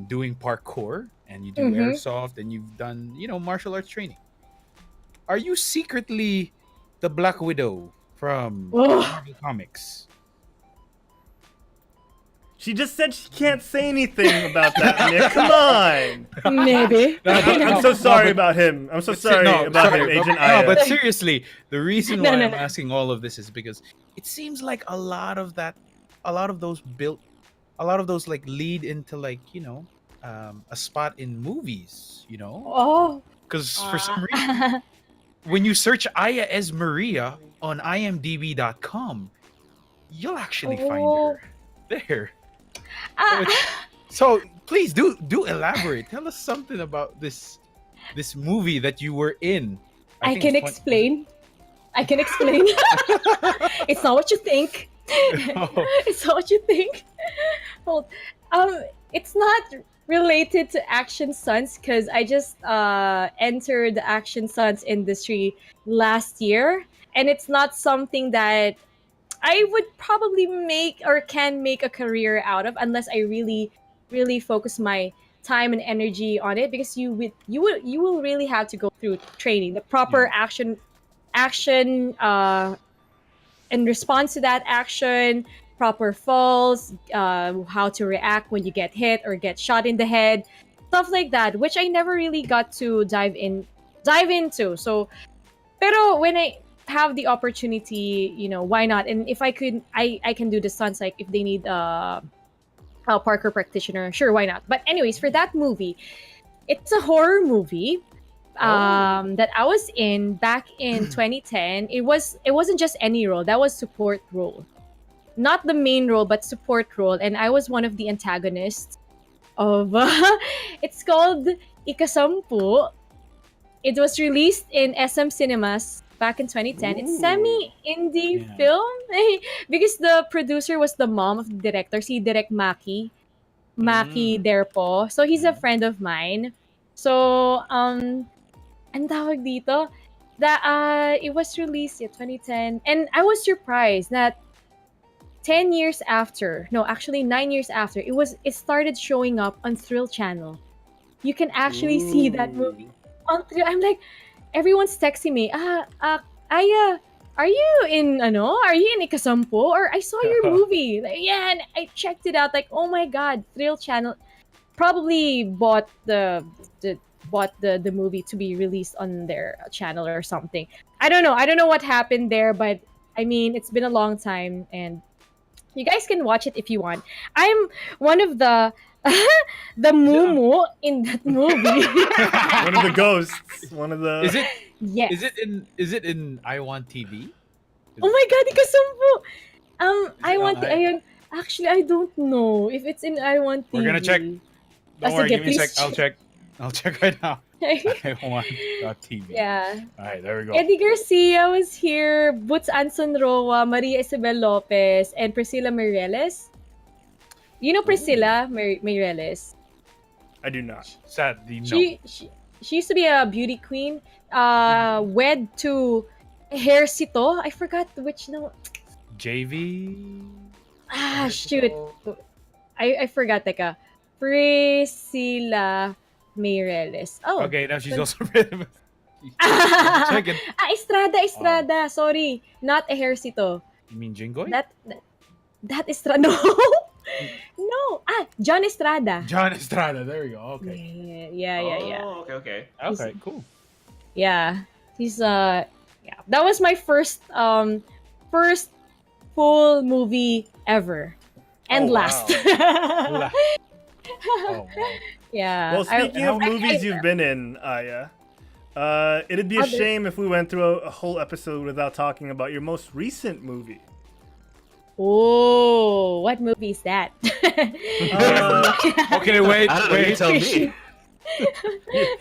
doing parkour and you do Mhm. airsoft and you've done martial arts training. Are you secretly the Black Widow from Oh. Marvel Comics? She just said she can't say anything about that, Nick. Come on. Maybe. I'm so sorry about him. I'm so sorry about him, Agent Aya. No, but seriously, the reason why No. I'm asking all of this is because it seems like a lot of those built a lot of those like lead into like a spot in movies. Oh. Because for some reason, when you search Aya Ezmaria on IMDb.com, you'll actually find her there. Ah, So please do elaborate. Tell us something about this movie that you were in. I think can it's explain. I can explain. It's not what you think. Oh. It's not what you think. Well, it's not related to Action Sons because I just entered the Action Sons industry last year, and it's not something that I would probably make or can make a career out of unless I really, really focus my time and energy on it. Because you will really have to go through training, the proper action in response to that action, proper falls, how to react when you get hit or get shot in the head, stuff like that, which I never really got to dive into. So, pero when I have the opportunity, why not? And if I could, I can do the stunts. Like if they need a parkour practitioner, sure, why not? But anyways, for that movie, it's a horror movie that I was in back in 2010. It wasn't just any role. That was support role. Not the main role, but support role. And I was one of the antagonists of it's called Ikasampu. It was released in SM Cinemas back in 2010. It's semi-indie film because the producer was the mom of the director, si Direk Maki Derpo. So he's a friend of mine. So ang tawag dito, that it was released in 2010, and I was surprised that 10 years after, no, actually 9 years after, it started showing up on Thrill Channel. You can actually see that movie on Thrill. I'm like, everyone's texting me, Aya, are you in Ikasampo? Or I saw your movie. Like, yeah, and I checked it out. Like, oh my god, Thrill Channel probably bought the movie to be released on their channel or something. I don't know what happened there, but I mean, it's been a long time, and you guys can watch it if you want. I'm one of the the Mumu in that movie. One of the ghosts. One of the. Is it? Yes. Is it in I Want TV? Oh my god, Ikasampu! I want ayun. Actually, I don't know if it's in I Want TV. We're gonna check. Don't worry, sige, give me a please sec. I'll check right now. I Want TV. Yeah. All right, there we go. Eddie Garcia was here, Boots Anson Roa, Maria Isabel Lopez, and Priscilla Mireles. You know Priscilla Mireles? I do not. Sadly, no. She used to be a beauty queen. Wed to Hercito. I forgot which no. JV. Shoot. I forgot. Teka. Priscilla Mireles. Oh. Okay, now she's so- also rhythm. Checking. Estrada. Sorry. Not Ejercito. You mean Jingoy? That Estrada. No. No. John Estrada. John Estrada. There we go. Okay. Yeah. Oh, okay. Okay, cool. Yeah. He's yeah. That was my first full movie ever. And Oh, wow. last. Oh, wow. Yeah. Well, speaking of movies you've been in, Aya, it'd be a shame if we went through a whole episode without talking about your most recent movie. Oh, what movie is that? Okay, wait. I don't know. You tell me.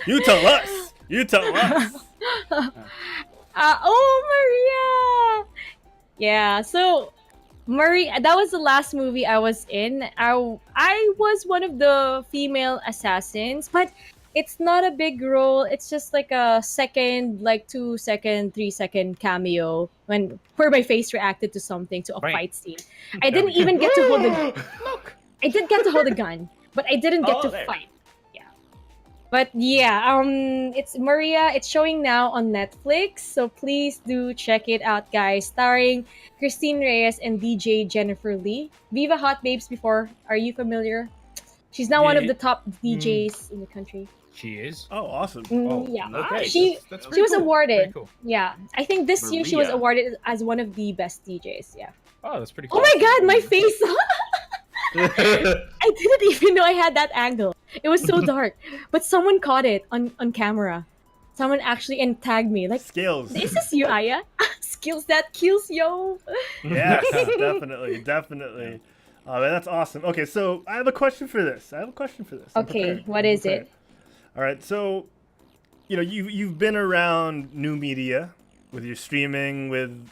You tell us. You tell us. Maria. Yeah. So, Maria, that was the last movie I was in. I was one of the female assassins, but it's not a big role. It's just like a second, like 2 second, 3 second cameo where my face reacted to something, to a fight scene. I didn't even get to hold the. I did get to hold a gun, but I didn't get to fight. But yeah, it's Maria. It's showing now on Netflix, so please do check it out, guys. Starring Christine Reyes and DJ Jennifer Lee. Viva Hot Babes before. Are you familiar? She's now one of the top DJs in the country. She is. Oh, awesome. Yeah. Nice. She That's was cool. awarded. Pretty cool. Yeah, I think this year she was Maria. awarded as one of the best DJs. Yeah. Oh, that's pretty cool. Oh my God, my face! I didn't even know I had that angle. It was so dark. But someone caught it on camera. Someone actually and tagged me. Like, Skills. is this you, Aya? Skills that kills, yo. Yes, definitely. Oh, man, that's awesome. Okay, so I have a question for this. I'm Okay, prepared. what I'm is prepared. it? All right, so you've been around new media with your streaming, with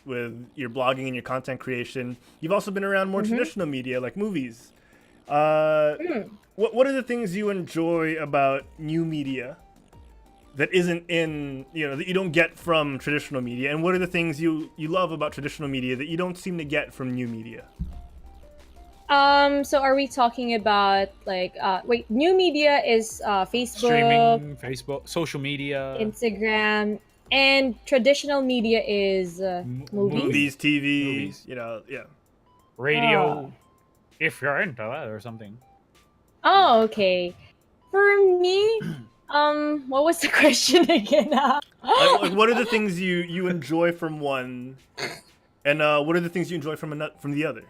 your blogging and your content creation. You've also been around more traditional media like movies. What are the things you enjoy about new media that isn't in, that you don't get from traditional media, and what are the things you love about traditional media that you don't seem to get from new media? So are we talking about like new media is Facebook, Streaming, Facebook, social media, Instagram, and traditional media is movies. Movies, TV, Movies. Yeah. radio, if you're into that or something. Oh, okay. For me, what was the question again? Like, what are the things you enjoy from one, and what are the things you enjoy from the other?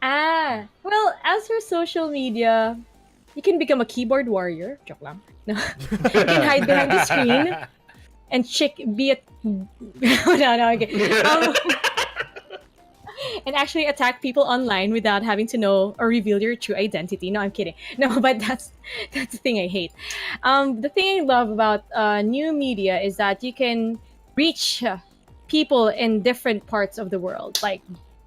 Well, as for social media, you can become a keyboard warrior. Joke lang. No. You can hide behind the screen and be a no, okay. And actually attack people online without having to know or reveal your true identity. No, I'm kidding. No, but that's the thing I hate. The thing I love about new media is that you can reach people in different parts of the world like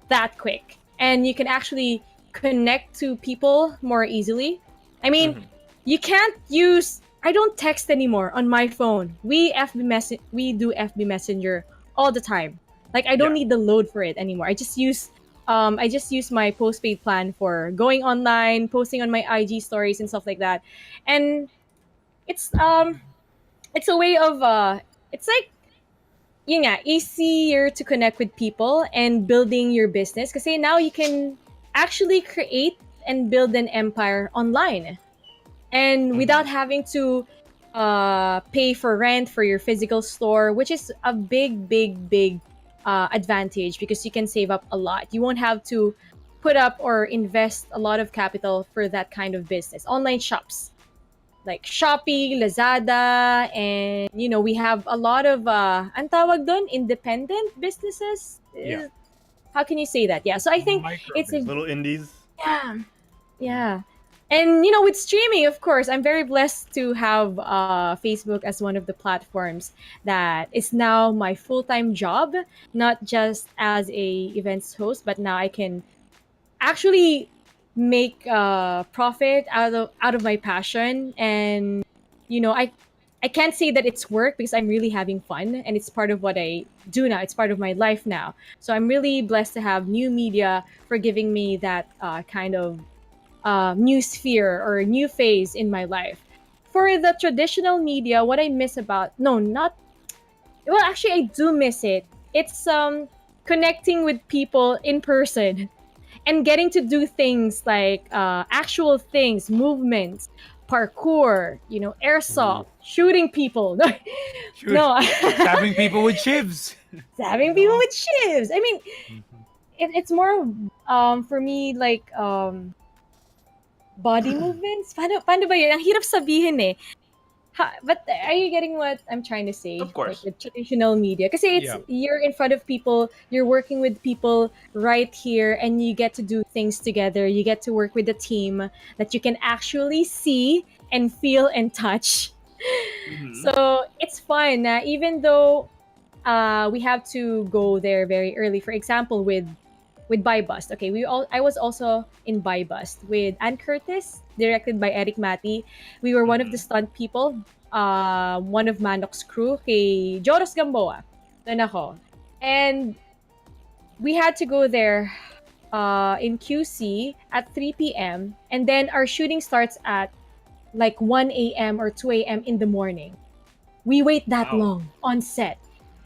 that quick, and you can actually connect to people more easily. I mean, you can't use. I don't text anymore on my phone. We do FB Messenger all the time. Like I don't need the load for it anymore. I just use my postpaid plan for going online, posting on my IG stories and stuff like that. And it's a way of it's like easier to connect with people and building your business because now you can actually create and build an empire online and without having to pay for rent for your physical store, which is a big advantage because you can save up a lot. You won't have to put up or invest a lot of capital for that kind of business. Online shops like Shopee, Lazada, and we have a lot of ang tawag doon, independent businesses. Yeah. How can you say that? Yeah. So I think it's a Little indies. yeah. And with streaming, of course, I'm very blessed to have Facebook as one of the platforms that is now my full-time job, not just as a events host, but now I can actually make profit out of my passion. And I can't say that it's work because I'm really having fun and it's part of what I do now. It's part of my life now. So I'm really blessed to have new media for giving me that kind of new sphere or new phase in my life. For the traditional media, what I miss actually I do miss it. It's connecting with people in person and getting to do things like actual things, movements, parkour, airsoft, shooting people. No, Stabbing people with shivs. stabbing people with shivs. I mean, it's more for me like body movements? Paano ba yun? Ang hirap sabihin eh. But are you getting what I'm trying to say? Of course. Like the traditional media. Kasi you're in front of people, you're working with people right here, and you get to do things together. You get to work with a team that you can actually see and feel and touch. So it's fun. Even though we have to go there very early. For example, with Buy Bust. Okay, I was also in Buy Bust with Ann Curtis, directed by Eric Mati. We were one of the stunt people, one of Manok's crew, kay Joros Gamboa. Doon ako. And we had to go there in QC at 3 p.m. And then our shooting starts at like 1 a.m. or 2 a.m. in the morning. We wait that long on set.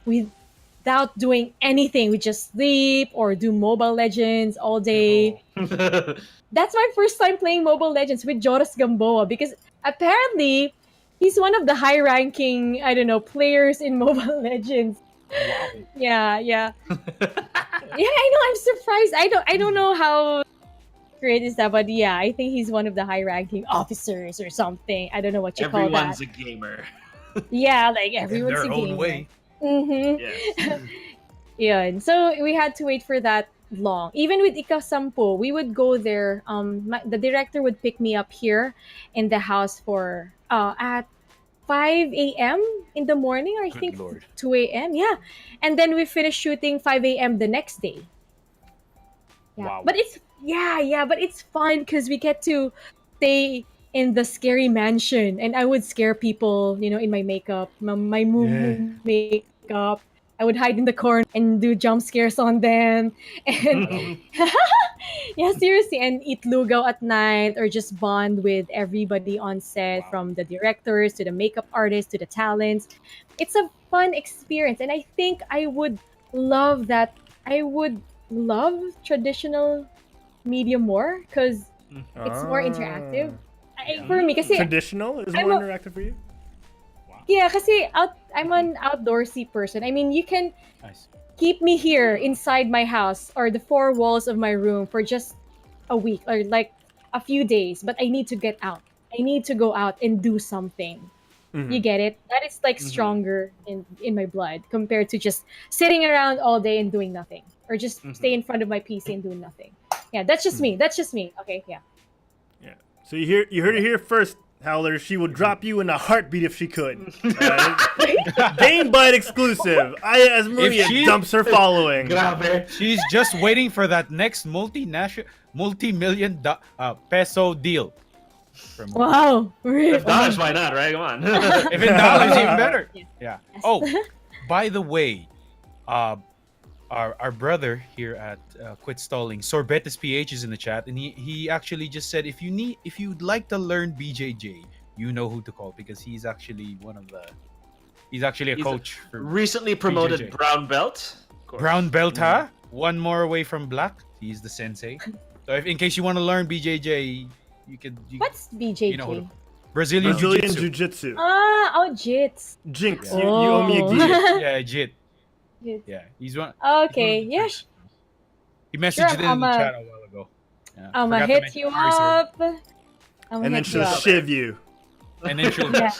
Without doing anything. We just sleep or do Mobile Legends all day. That's my first time playing Mobile Legends with Joros Gamboa because apparently he's one of the high-ranking, players in Mobile Legends. Wow. Yeah. Yeah, I know. I'm surprised. I don't know how secret is that, but yeah, I think he's one of the high-ranking officers or something. I don't know what you call that. Everyone's a gamer. Yeah, like In everyone's their a own gamer. way. Mm-hmm. Yes. Yeah, and so we had to wait for that long. Even with Ikasampo, we would go there. The director would pick me up here in the house for at 5 a.m. in the morning, or I Good think Lord. 2 a.m. Yeah, and then we finished shooting 5 a.m. the next day. Yeah, Wow. but it's fun because we get to stay in the scary mansion, and I would scare people, in my makeup, my moo makeup. I would hide in the corner and do jump scares on them, and yeah, seriously, and eat lugaw at night or just bond with everybody on set, Wow. from the directors to the makeup artists to the talents. It's a fun experience, and I think I would love that. I would love traditional media more because it's more interactive. For me, kasi Traditional is I'm more a- interactive for you? yeah, kasi I'm an outdoorsy person. I mean, you can Nice. keep me here inside my house or the four walls of my room for just a week or like a few days, but I need to get out. I need to go out and do something. Mhm. You get it? That is like stronger in my blood compared to just sitting around all day and doing nothing, or just stay in front of my PC and doing nothing. Yeah, that's just me. That's just me. Okay, yeah. Yeah. So you heard it here first, Howler. She would drop you in a heartbeat if she could. GameByte exclusive. Aya Ezmaria If she- dumps her following. Grabe. She's just waiting for that next multi-million peso deal. From Wow. If dollars, why not, right? Come on. If in dollars, even better. Yeah. Yeah. Oh, by the way, our brother here at Quit Stalling, Sorbetes PH, is in the chat, and he actually just said if you'd like to learn BJJ, you know who to call, because he's actually he's actually a He's coach for Recently promoted BJJ. brown belt. Of course. brown belt, huh? One more away from black. He's the sensei. So if in case you want to learn BJJ, you What's BJJ? you know who to- Brazilian Brazilian Jiu-Jitsu. Jiu-Jitsu. Jits. Jinx, Yeah. you owe me a Oh. gear. Yeah, Jit. Jits. Yeah, he's one. Okay, he's one of the yeah. trainers. He messaged it in the I'ma- chat a while ago. Yeah, I'ma forgot to hit mention you Ari Sword. up. And I'ma then hit you she'll up. shiv you. And then Yeah.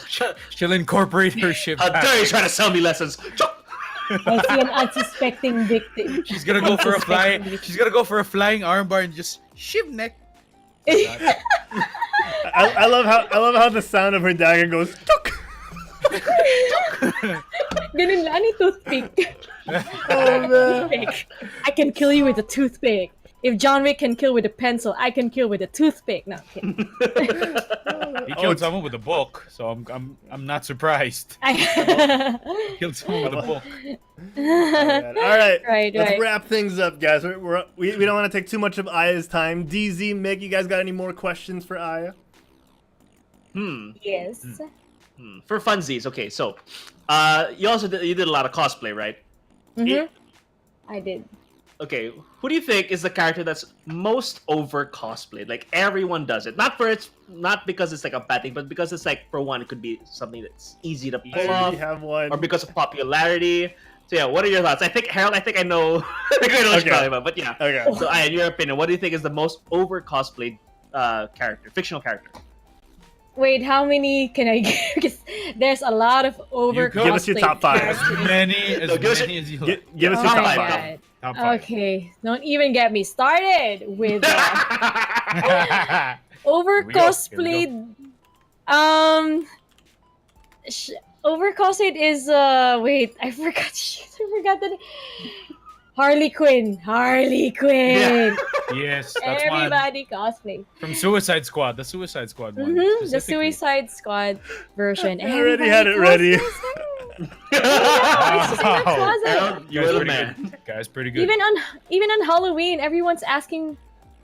she'll incorporate her ship. How back. dare you try to sell me lessons? I see an unsuspecting victim. She's gonna go for a flying. She's gonna go for a flying armbar and just shiv neck. I love how the sound of her dagger goes. Tuk! Ganun lang, ani toothpick. Oh man. Toothpick. I can kill you with a toothpick. If John Wick can kill with a pencil, I can kill with a toothpick. No, okay. He killed someone with a book, so I'm not surprised. I- Killed someone with a book. All right. Right, Let's right. wrap things up, guys. We don't want to take too much of Aya's time. DZ, Mick, you guys got any more questions for Aya? Yes. For funsies, okay. So, you did a lot of cosplay, right? Mm-hmm. I did. Okay, who do you think is the character that's most over cosplayed? Like everyone does it. Not because it's like a bad thing, but because it's like, for one, it could be something that's easy to I pull already off, have one. or because of popularity. So yeah, what are your thoughts? I think Harold, I know, I think I know what Okay. you're talking about. But yeah. Okay. So Aya, in your opinion, what do you think is the most over cosplayed character, fictional character? Wait, how many can I give? Because there's a lot of over. You go- Give us your top five. As characters. many No, give us as you like. Give us Oh your top my five. God. Top five. Okay, don't even get me started with over Here we go. cosplayed. Over cosplayed is wait, I forgot. Shit, I forgot the Harley Quinn. Harley Quinn. Yes, that's one Everybody cosplay. from Suicide Squad. The Suicide Squad one. The specifically. Suicide Squad version. I already had it ready. Wow. Harold, you Guys, were the pretty man. good. Guys, pretty good. Even on Halloween, everyone's asking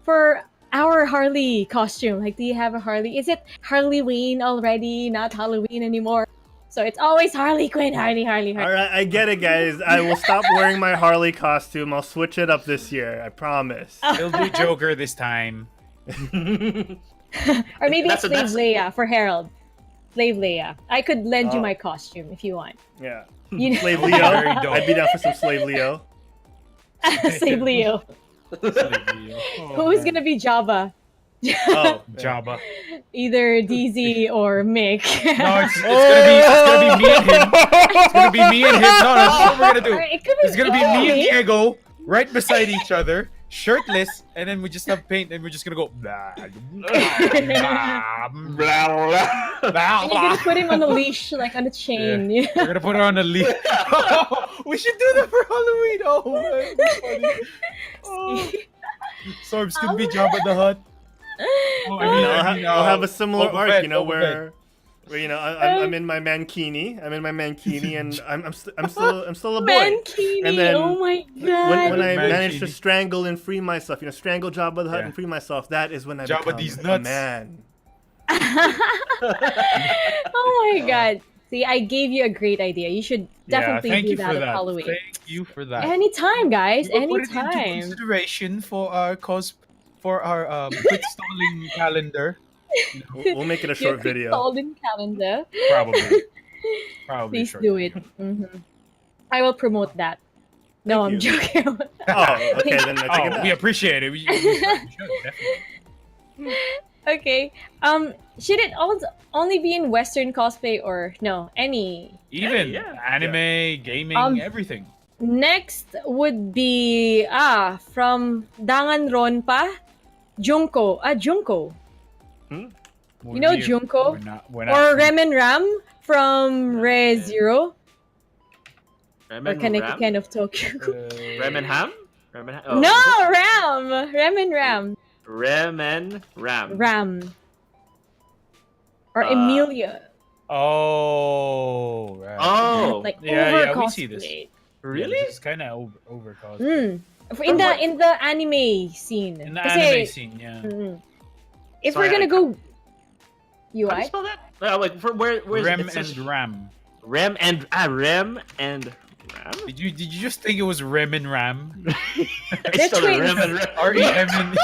for our Harley costume. Like, do you have a Harley? Is it Harley-ween already? Not Halloween anymore. So it's always Harley Quinn, Harley. All right, I get it, guys. I will stop wearing my Harley costume. I'll switch it up this year. I promise. He'll do Joker this time. Or maybe That's- it's Slave that's- Leia for Harold. Slave Leia. I could lend you Oh. my costume if you want. Yeah. You know, Slave Very Leo. dope. I'd be down for some Slave Leo. Slave Leo. Who's gonna be Jabba? Oh, Jabba. Either DZ or Mick. No, it's gonna be me and him. It's gonna be me and him. No, that's what we're gonna do. Alright, it could It's gonna be me and me. Diego right beside each other, shirtless, and then we just have paint, and we're just gonna go. Blah, blah, blah, blah, And you're gonna put him on a leash, like on a chain. We're gonna put her on a leash. We should do that for Halloween. Oh man, that's funny. Oh. So I'm just gonna be Jabba the Hutt. Oh, I'll have a similar Boba arc, Fett, you know, Boba where you know I'm in my mankini. I'm in my mankini, and I'm still a boy. Mankini, And then oh my god. When I Mankini. manage to strangle and free myself, you know, strangle Jabba the Hutt and free myself, that is when I Jabba become these a nuts. man. Oh my god. See, I gave you a great idea. You should definitely thank do you that for at that. Halloween. Thank you for that. Anytime, guys. We'll put it into Anytime. consideration for our quick stalling calendar. We'll make it a short video. Golden calendar. Probably. Please short do it. video. I will promote that. No, I'm Thank you. joking. Oh, okay, then I take it Oh, we back. appreciate it. We should, definitely. Okay. Should it only be in Western cosplay or no? Any? Even Yeah. anime, gaming, Oh. everything. Next would be from Danganronpa, Junko. Junko. You know Junko? We're Or Rem and Ram from Re Zero Rem or and Kaneki Ram? Ken of Tokyo. Rem and Ham? Rem and Ham? Oh, No, is Ram. Rem and Ram. it Rem and Ram. Ram. Or Uh, Emilia. Oh, right. Oh, Like Yeah, over yeah, we see this. cosplay. really? It's kind of over cosplay. In the anime scene. In the Kasi, anime scene, yeah. If Sorry, we're gonna go How do you UI, spell that? Like, where's Rem it says and Ram. Rem and Ram? Did you just think it was Rem and Ram? It's still twins. Rem and Ram. R-E-M-N.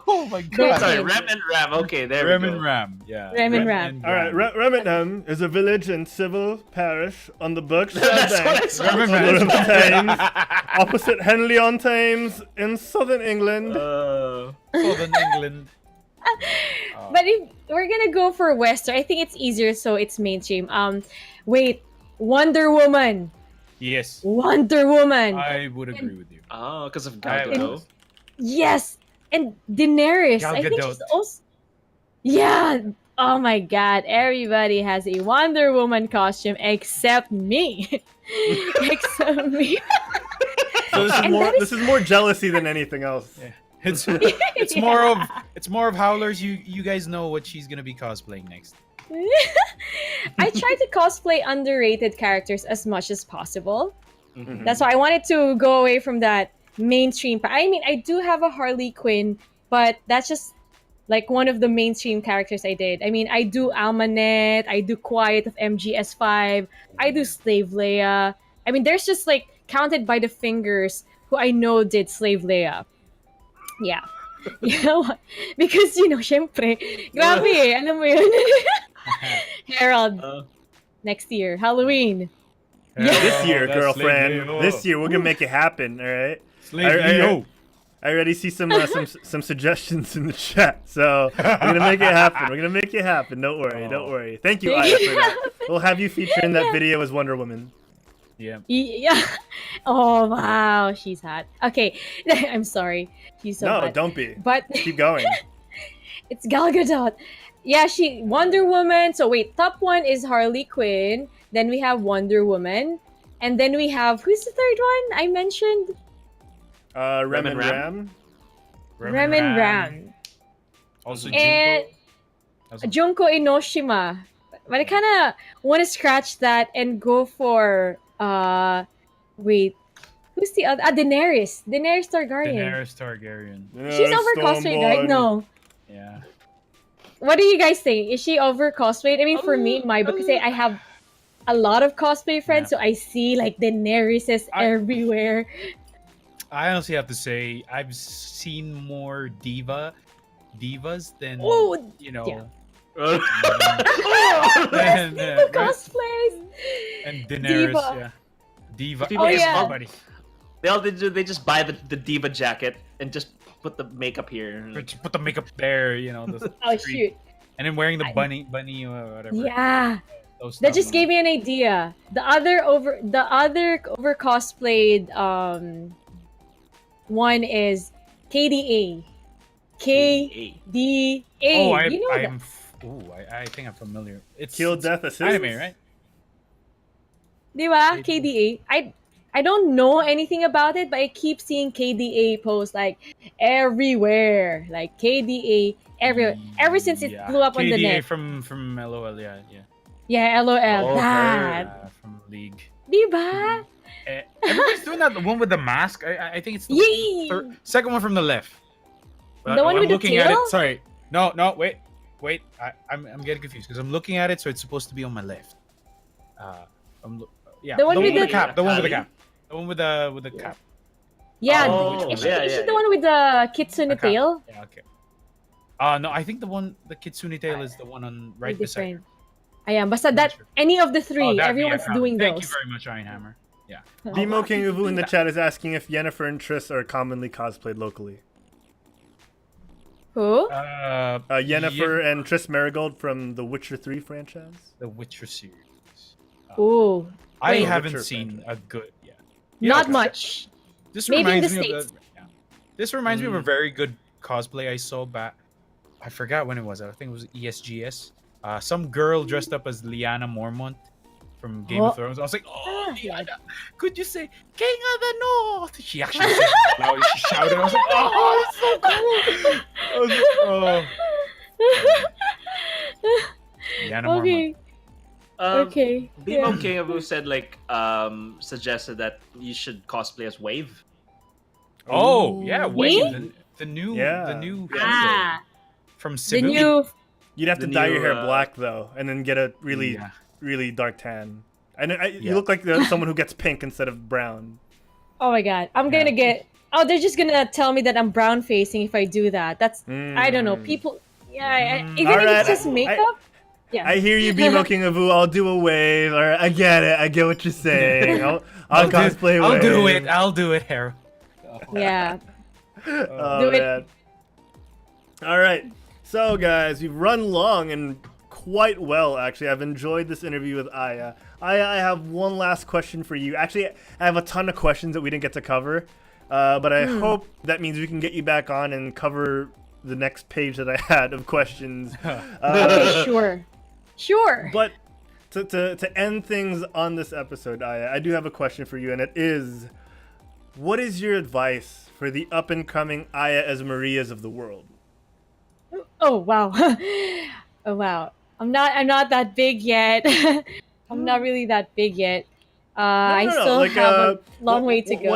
Oh my god. Sorry, twins. Rem and Ram. Okay, there Rem we go. and Ram. Yeah. Rem and Ram. All right, Remington is a village and civil parish on the Berkshire That's what I Bank saw. Rem and of the River Ram. Thames, opposite Henley-on-Thames in southern England. Southern England. but if we're gonna go for Western, I think it's easier, so it's mainstream. Wait, Wonder Woman. Yes. Wonder Woman. I would agree with you. Oh, because of I Gal would. Gadot. Yes, and Daenerys. Gal I think Gadot. she's also. Yeah. Oh my God! Everybody has a Wonder Woman costume except me. Except me. So And that this is more jealousy than anything else. Yeah. It's more of Howlers. You guys know what she's gonna be cosplaying next. I try to cosplay underrated characters as much as possible. Mhm. That's why I wanted to go away from that mainstream. I mean, I do have a Harley Quinn, but that's just like one of the mainstream characters I did. I mean, I do Almanet, I do Quiet of MGS5, I do Slave Leia. I mean, there's just like counted by the fingers who I know did Slave Leia. Yeah. You know what? Because, syempre, grabe eh, alam mo yun. Herald, next year, Halloween. This year, that's girlfriend. Slave Leo. This year, we're gonna make it happen. All right. Slave I- Leo. I already see some suggestions in the chat, so we're gonna make it happen. We're gonna make it happen. Don't worry. Don't worry. Thank you, Make Aya, it for that. We'll have you feature in that video as Wonder Woman. Yeah. Yeah. Oh, wow. She's hot. Okay. I'm sorry. She's so No, hot. don't be. But Keep going. it's Gal Gadot. Yeah, Wonder Woman. So wait, top one is Harley Quinn. Then we have Wonder Woman. And then we have, who's the third one I mentioned? Rem and and Ram. Rem and Ram. Also And Junko. Junko Inoshima. But I kind of want to scratch that and go for, wait, who's the other? Daenerys. Daenerys Targaryen. Daenerys Targaryen. She's over cosplayed, right? No. Yeah. What do you guys think? Is she over cosplayed? I mean, for me, in my book, kasi I have a lot of cosplay friends, so I see like Daenerys everywhere. I honestly have to say I've seen more divas than Oh, yeah. yes, diva right? cosplays. And Daenerys, Diva. yeah. Diva. Oh, yeah. Everybody. They just buy the diva jacket and just put the makeup here. Just put the makeup there, you know. The Oh street. shoot! And then wearing the bunny or whatever. Yeah, Those that stuff. just gave me an idea. The other over cosplayed one is KDA. KDA. Oh, you know that? I think I'm familiar. It's Kill Death Assist. anime, right? Diba? KDA. I don't know anything about it, but I keep seeing KDA posts like everywhere. Like KDA everywhere. Ever since it blew up on the KDA net. from LOL, yeah. Yeah, LOL. Oh, that. From League. Diba? Everybody's doing that. The one with the mask. I think it's the Yay! second one from the left. The one I'm with the looking at tail? it. Sorry. No, wait. I'm getting confused because I'm looking at it, so it's supposed to be on my left. The one with the cap. The one with the cap. The one with the cap. Yeah, Oh, is yeah, she yeah, the one with the kitsune The cap. tail? Yeah, okay. No, I think the kitsune tail is the one on right beside her. Ayan, basta that, any of the three, that, everyone's yeah, doing Thank those. you very much, Ironhammer. Yeah. Bimo King Uvu in the chat is asking if Yennefer and Triss are commonly cosplayed locally. Who? Yennefer and Triss Marigold from the Witcher 3 franchise. The Witcher series. Ooh, I wait. haven't Witcher seen franchise. a good. Yeah. Not okay. much. This Maybe in reminds the me of States. This reminds me of a very good cosplay I saw back. I forgot when it was. I think it was ESGS. Some girl dressed up as Lyanna Mormont from Game of Thrones. I was like, oh, Lyanna, could you say King of the North? She actually said it loud. She shouted. I was like, oh, it's so cool. I was like, oh. Lyanna Mormont. Okay. Bimo King of Who said suggested that you should cosplay as Wave. Oh, yeah, Me? Wave. The new from The Cebu. new. You'd have to The dye new, your hair black though, and then get a really, Yeah. really dark tan. And you Yeah. look like someone who gets pink instead of brown. Oh my god, I'm gonna get. Oh, they're just gonna tell me that I'm brown facing if I do that. That's I don't know. People. Yeah, even if Alright, it's just makeup. Yeah. I hear you, Bimo King of Who. I'll do a wave. Or I get it. I get what you're saying. I'll cosplay I'll wave. do it. I'll do it, Harold. Yeah. Oh, Do it. man. All right. So, guys, we've run long and quite well, actually. I've enjoyed this interview with Aya. Aya, I have one last question for you. Actually, I have a ton of questions that we didn't get to cover. But I hope that means we can get you back on and cover the next page that I had of questions. Okay, sure. But to end things on this episode, I do have a question for you, and it is, what is your advice for the up-and-coming Aya Ezmarias of the world? Oh wow. Oh wow. I'm not that big yet. I'm not really that big yet. I still have a long way to go.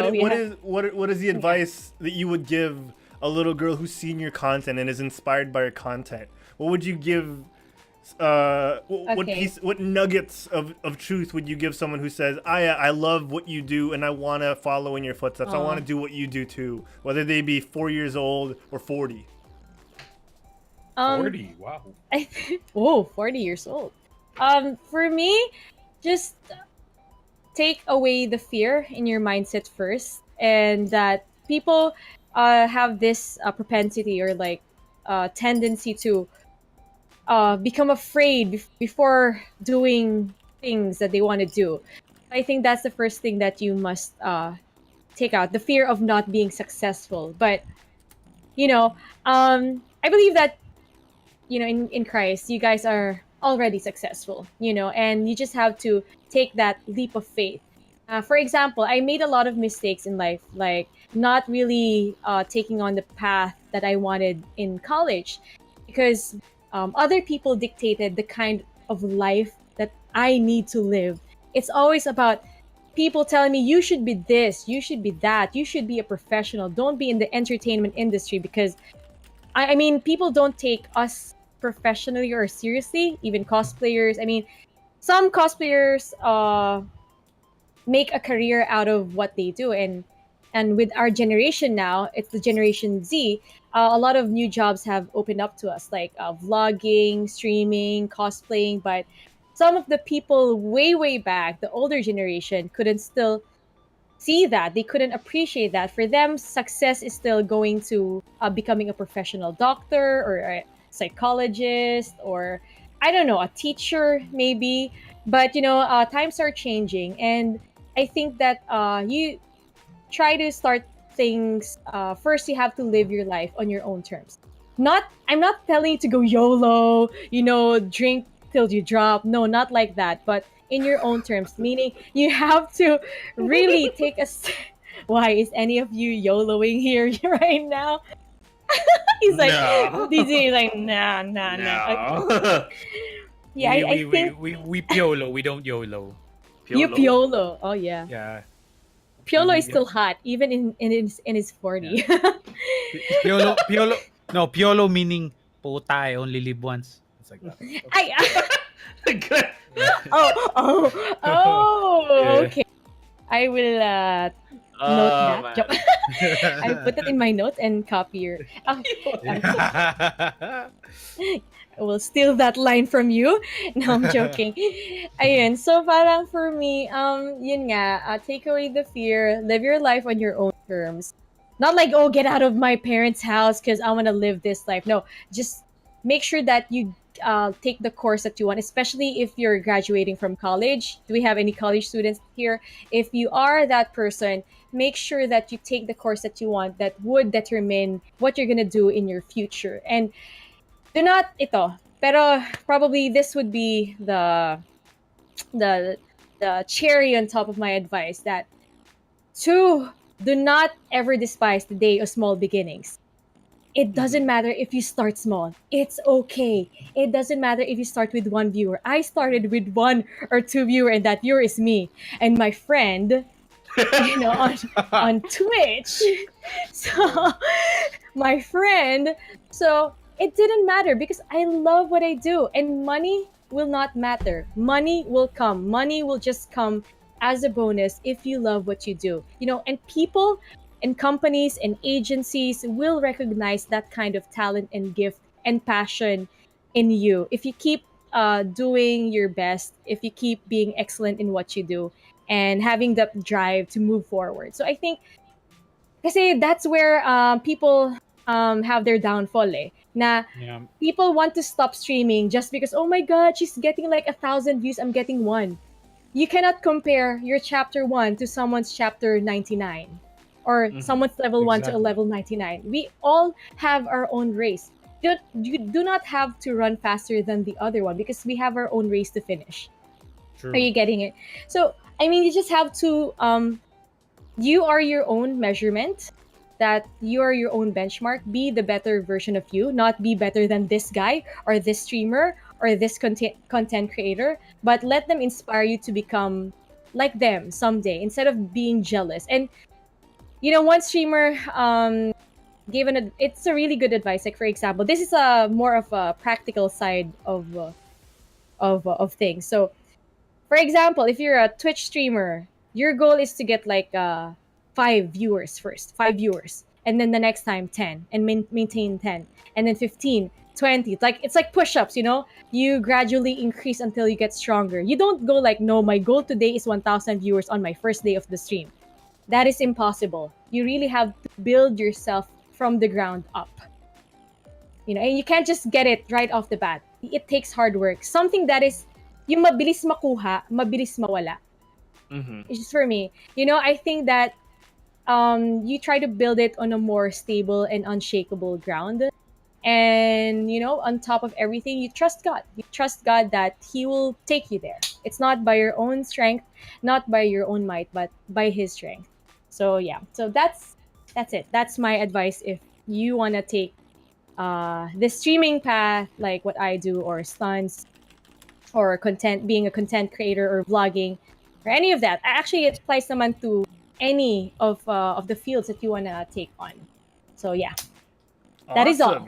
What is the advice that you would give a little girl who's seen your content and is inspired by your content? What would you give? What nuggets of truth would you give someone who says, I love what you do and I want to follow in your footsteps. I want to do what you do too, whether they be 4 years old or 40. 40, wow. 40 years old. For me, just take away the fear in your mindset first, and that people have this propensity or tendency to become afraid before doing things that they want to do. I think that's the first thing that you must take out, the fear of not being successful. But I believe that in Christ, you guys are already successful, and you just have to take that leap of faith. For example, I made a lot of mistakes in life, like not really taking on the path that I wanted in college, because other people dictated the kind of life that I need to live. It's always about people telling me, you should be this, you should be that, you should be a professional, don't be in the entertainment industry, because I mean, people don't take us professionally or seriously, even cosplayers. I mean, some cosplayers make a career out of what they do, and with our generation now, it's the Generation Z. A lot of new jobs have opened up to us, like vlogging, streaming, cosplaying. But some of the people way back, the older generation, couldn't still see that. They couldn't appreciate that. For them, success is still going to becoming a professional doctor or a psychologist or I don't know, a teacher maybe. But times are changing, and I think that you try to start things. First, you have to live your life on your own terms. I'm not telling you to go YOLO, drink till you drop. No, not like that. But in your own terms, meaning you have to really take a. Why is any of you YOLOing here right now? He's like, No. DJ is like, nah. No. Yeah, I think we Piolo, we don't YOLO. you Piolo. Oh yeah. Yeah. Piolo is still hot, even in his 40. Piolo meaning puta, I only live once. It's like that. Okay. I will note that. Joke. I put it in my notes and copy your. I will steal that line from you. No, I'm joking. Ayun, so parang for me, yun nga, take away the fear, live your life on your own terms. Not like, oh, get out of my parents' house because I want to live this life. No, just make sure that you take the course that you want, especially if you're graduating from college. Do we have any college students here? If you are that person, make sure that you take the course that you want that would determine what you're going to do in your future. And do not pero probably this would be the cherry on top of my advice that do not ever despise the day of small beginnings. It doesn't matter if you start small. It's okay. It doesn't matter if you start with 1 viewer. I started with 1 or 2 viewer, and that viewer is me and my friend, on Twitch. So my friend. So it didn't matter because I love what I do, and money will not matter. Money will come. Money will just come as a bonus if you love what you do. And people and companies and agencies will recognize that kind of talent and gift and passion in you if you keep doing your best, if you keep being excellent in what you do and having that drive to move forward. So I think kasi that's where people have their downfall people want to stop streaming just because, oh my god, she's getting like 1,000 views, I'm getting 1. You cannot compare your chapter 1 to someone's chapter 99 or someone's level 1 to a level 99. We all have our own race. You do not have to run faster than the other one because we have our own race to finish. True. Are you getting it? So I mean, you just have to you are your own measurement, that you are your own benchmark. Be the better version of you, not be better than this guy or this streamer or this content creator, but let them inspire you to become like them someday instead of being jealous. And one streamer it's a really good advice. Like, for example, this is a more of a practical side of things. So for example, if you're a Twitch streamer, your goal is to get like 5 viewers first, 5 viewers, and then the next time 10, and maintain 10, and then 15, 20. It's like push-ups, you gradually increase until you get stronger. You don't go like, no, my goal today is 1,000 viewers on my first day of the stream. That is impossible. You really have to build yourself from the ground up, and you can't just get it right off the bat. It takes hard work. Something that is yung mabilis makuha, mabilis mawala. It's just for me. I think that you try to build it on a more stable and unshakable ground. And, on top of everything, you trust God. You trust God that He will take you there. It's not by your own strength, not by your own might, but by His strength. So, yeah. So that's it. That's my advice if you want to take the streaming path, like what I do, or stunts, or being a content creator, or vlogging, or any of that. Actually, it applies naman to any of the fields that you want to take on. So yeah, that is all.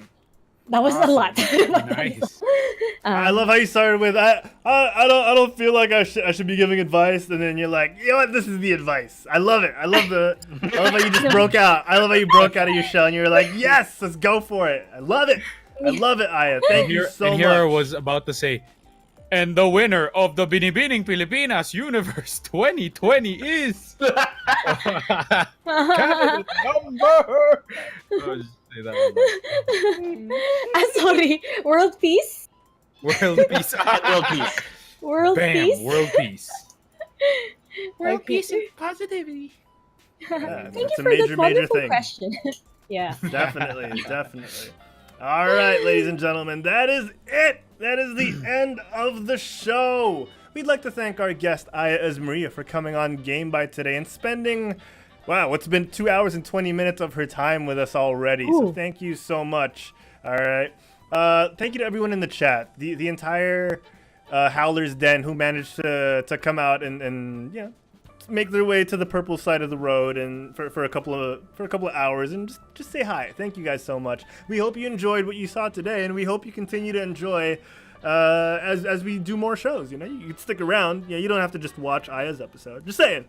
That was a lot. Nice. I love how you started with I don't feel like I should be giving advice, and then you're like, you know what, this is the advice. I love it. I love how you just broke out. I love how you broke out of your shell and you were like, yes, let's go for it. I love it. I love it, Aya. Thank you so much. And here I was about to say, And the winner of the Binibining Pilipinas Universe 2020 is candidate number. Oh, just say that one. Sorry, world peace. World peace. World peace. World Bam, peace. world peace. World peace and positivity. Yeah, Thank that's you a for major, that major wonderful thing. question. Yeah. Definitely, definitely. All right, ladies and gentlemen, that is it. That is the end of the show. We'd like to thank our guest, Aya Ezmaria, for coming on GameByte today and spending, wow, it's been 2 hours and 20 minutes of her time with us already. So Ooh. thank you so much. All right. Thank you to everyone in the chat, the entire Howler's Den who managed to come out and you know, make their way to the purple side of the road and for a couple of hours and just say hi. Thank you guys so much. We hope you enjoyed what you saw today, and we hope you continue to enjoy as we do more shows. You know, you can stick around. You know, you don't have to just watch Aya's episode. Just saying.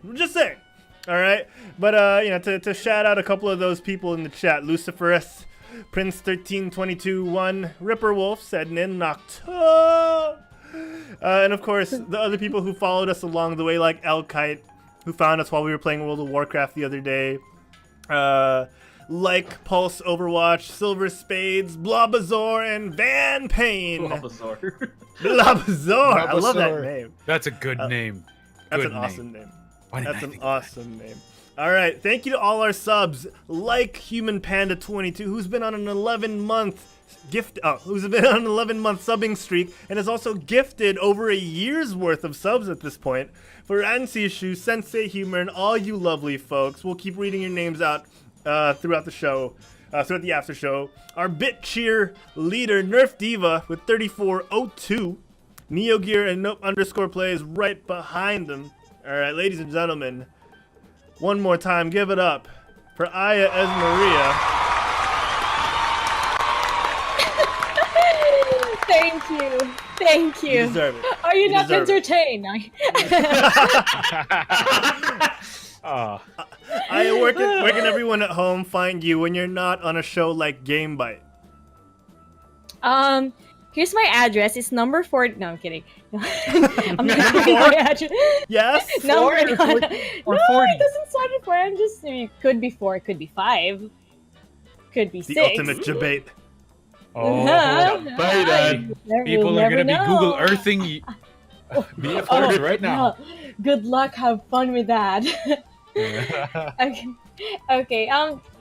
All right, but you know, to shout out a couple of those people in the chat: Luciferus, Prince 1322-1, Ripper Wolf, setting in Nocto, and of course the other people who followed us along the way, like El Kite, who found us while we were playing World of Warcraft the other day. Like Pulse Overwatch, Silver Spades, Blobazor, and Van Payne. Bulbasaur. Blobazor. I love that Bulbasaur. name. That's a good name. That's Good an awesome name. Why didn't That's I an think of awesome name. All right, thank you to all our subs, like Human Panda 22, who's been on an 11-month subbing streak and has also gifted over a year's worth of subs at this point. For Ansishu, Sensei Humor, and all you lovely folks, we'll keep reading your names out throughout the show, throughout the after show. Our Bit Cheer leader, Nerf Diva, with 3402. Neo Gear and Nope _ Play is right behind them. All right, ladies and gentlemen, one more time, give it up for Aya Ezmaria. Thank you. Thank you. You deserve it. Are you not deserve it. entertained? Aya, where can everyone at home find you when you're not on a show like GameByte? Here's my address. It's number 4. No, I'm kidding. I'm not giving my address. Yes? Number or no, 40? it doesn't start at 4. I'm just could be 4, could be 5, could be The 6. ultimate debate. Oh, people are gonna be Google Earthing you. Be a part of it right now. Good luck. Have fun with that. Okay.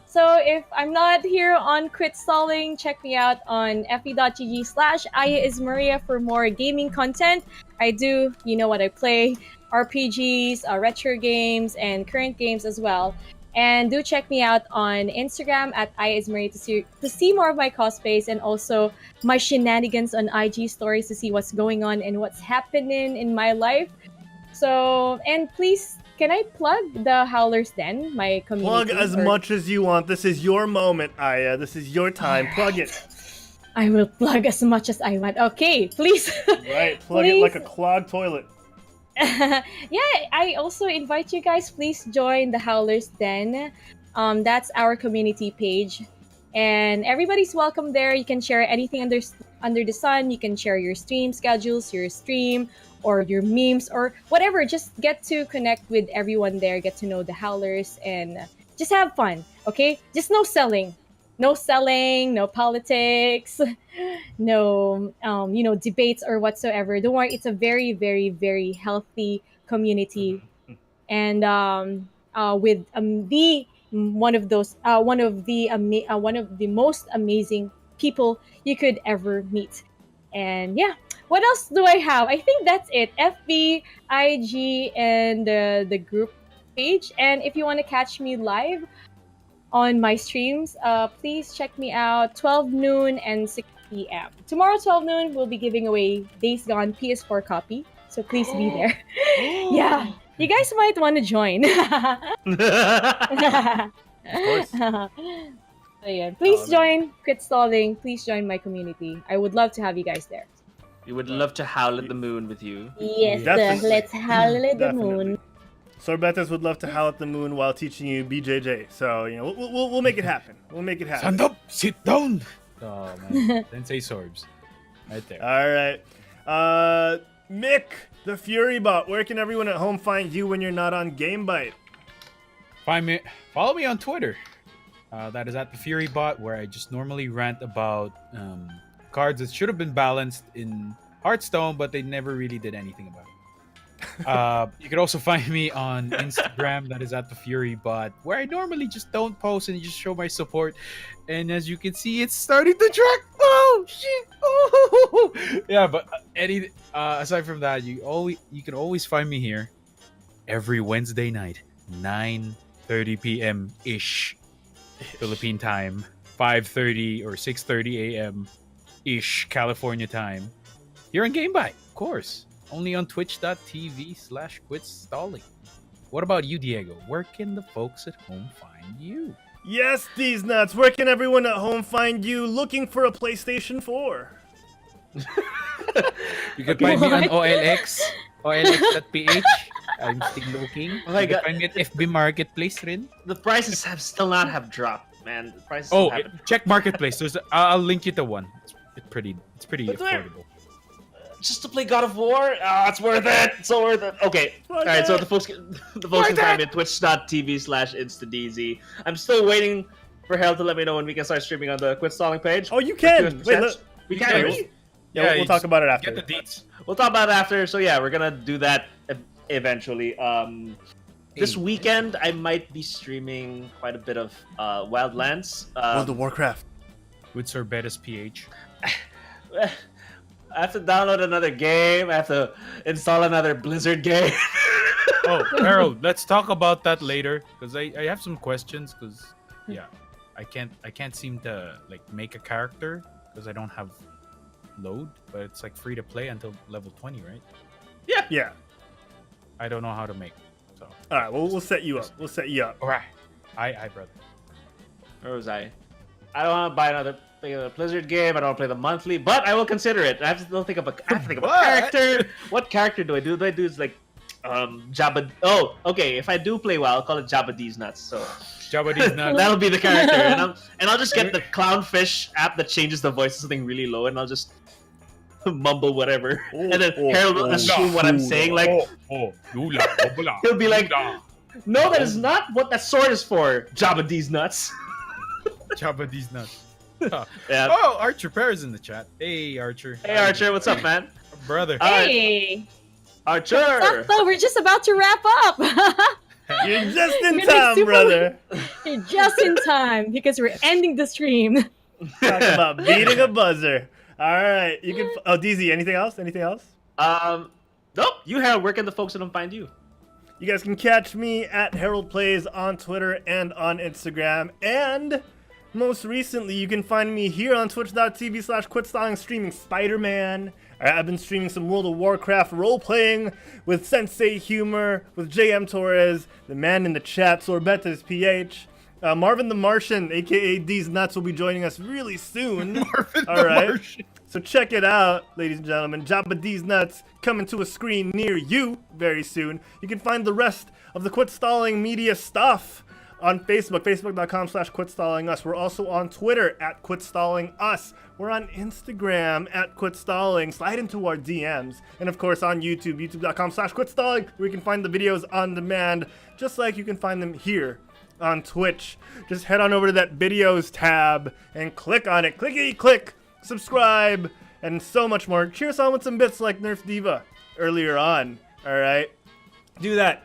So if I'm not here on Crit Stalling, check me out on fe.gg/Aya Ezmaria for more gaming content. I do, you know what I play, RPGs, retro games, and current games as well. And do check me out on Instagram at Aya Ezmaria to see more of my cosplays and also my shenanigans on IG stories to see what's going on and what's happening in my life. So, and please, can I plug the Howler's Den, my community? Plug as much as you want. This is your moment, Aya. This is your time. Plug it. I will plug as much as I want. Okay, please. Right. Plug it like a clogged toilet. Yeah, I also invite you guys, please join the Howler's Den. That's our community page. And everybody's welcome there. You can share anything under the sun. You can share your stream schedules, your stream, or your memes, or whatever. Just get to connect with everyone there, get to know the Howlers, and just have fun, okay? Just no selling. No selling, no politics, no, debates or whatsoever. Don't worry, it's a very, very, very healthy community, and with one of the most amazing people you could ever meet. And yeah, what else do I have? I think that's it. FB, IG, and the group page. And if you want to catch me live on my streams, please check me out 12 noon and 6 p.m. Tomorrow 12 noon we'll be giving away Days Gone PS4 copy, so please be there. Yeah, you guys might want to join. Of course. So yeah, please join Crit Stalling. Please join my community. I would love to have you guys there. We would love to howl at the moon with you. Yes, Definitely. let's howl at the Definitely. moon. Sorbetas would love to howl at the moon while teaching you BJJ. So, we'll make it happen. We'll make it happen. Stand up, sit down. Oh man, Sensei Sorbs, right there. All right. Mick, the Fury Bot, where can everyone at home find you when you're not on GameByte? Follow me on Twitter. That is at the Fury Bot, where I just normally rant about cards that should have been balanced in Hearthstone, but they never really did anything about it. You can also find me on Instagram. That is at the Fury Bot, where I normally just don't post and just show my support. And as you can see, it's starting to track. Oh shit! Oh yeah, but aside from that, you can always find me here every Wednesday night, 9:30 p.m. ish. Philippine time, 5:30 or 6:30 a.m. ish California time. Here on GameByte, of course. Only on twitch.tv/quitstalling. What about you, Diego? Where can the folks at home find you? Yes, these nuts. Where can everyone at home find you looking for a PlayStation 4? You can find me on olx.ph. I'm still looking. Oh my You can God. find me at FB Marketplace rin. The prices have still not have dropped, man. The prices Oh, haven't. check Marketplace. I'll link you to one. It's pretty But where- affordable. Just to play God of War? It's worth it. It's so worth it. Okay. All right. So the folks can find me at twitch.tv/instadz. I'm still waiting for Herald to let me know when we can start streaming on the Quit Stalling page. Oh, you can. Let's do it. Wait, look. We can. can. Yeah, Yeah, we'll talk about it after. Get the deets. We'll talk about it after. So yeah, we're gonna do that eventually. This weekend I might be streaming quite a bit of Wildlands. World of Warcraft. With Sir Bettis PH. I have to download another game. I have to install another Blizzard game. Oh, Harold, let's talk about that later because I have some questions because I can't seem to like make a character because I don't have load, but it's like free to play until level 20, right? Yeah. I don't know how to make. So All right. Well, we'll set you up. All right. Aye, brother. Where was I? I don't want to buy another Blizzard game. I don't want to play the monthly, but I will consider it. I have to still think of a character. What character do I do? Do I do is like Jabba? Oh, okay. If I do play well, I'll call it Jabba D's Nuts. So Jabba nuts. that'll be the character, and I'll just get the Clownfish app that changes the voice to something really low, and I'll just mumble whatever, and then Harold will assume what I'm saying. Like he'll be like, "No, that is not what that sword is for." Jabba D's Nuts. Jabba these nuts. Yeah. Oh, Archer Pear is in the chat. Hey, Archer. Hey, Archer, what's up, man? Brother. Hey, Archer. so we're just about to wrap up. You're just in You're like time, super- brother. You're just in time because we're ending the stream. Talk about beating a buzzer. All right. You can. Oh, DZ. Anything else? Nope. You, Harold. Where can the folks at home find you? You guys can catch me at Herald Plays on Twitter and on Instagram. And most recently, you can find me here on twitch.tv/quitstalling streaming Spider-Man. I've been streaming some World of Warcraft role-playing with Sensei Humor, with JM Torres, the man in the chat, Sorbetas PH. Marvin the Martian, aka D's Nuts, will be joining us really soon. Marvin All the right. Martian. So check it out, ladies and gentlemen. Jabba D's Nuts coming to a screen near you very soon. You can find the rest of the Quit Stalling media stuff on Facebook, facebook.com/quitstallingus. We're also on Twitter at quitstallingus. We're on Instagram at quitstalling. Slide into our DMs. And of course on YouTube, youtube.com/quitstalling, where you can find the videos on demand, just like you can find them here on Twitch. Just head on over to that videos tab and click on it. Clickety click. Subscribe, and so much more. Cheer us on with some bits like Nerf Diva earlier on. All right, do that.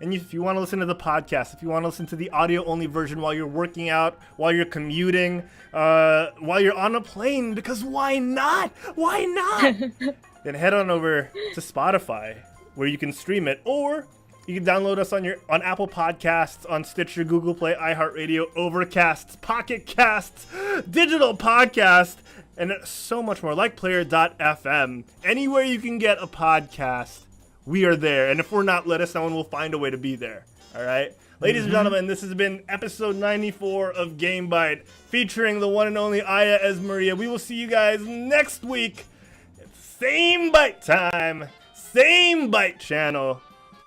And if you want to listen to the podcast, if you want to listen to the audio-only version while you're working out, while you're commuting, while you're on a plane, because why not? Then head on over to Spotify, where you can stream it, or you can download us on Apple Podcasts, on Stitcher, Google Play, iHeartRadio, Overcasts, Pocket Casts, Digital Podcast, and so much more, like Player.fm. Anywhere you can get a podcast, we are there. And if we're not, let us know and we'll find a way to be there. All right? Ladies and gentlemen, this has been episode 94 of GameByte, featuring the one and only Aya Ezmaria. We will see you guys next week. Same Byte time, same Byte channel.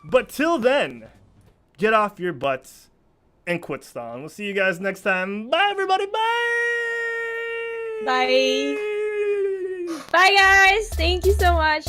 But till then, get off your butts and quit stalling. We'll see you guys next time. Bye, everybody. Bye. Bye. Bye, guys. Thank you so much.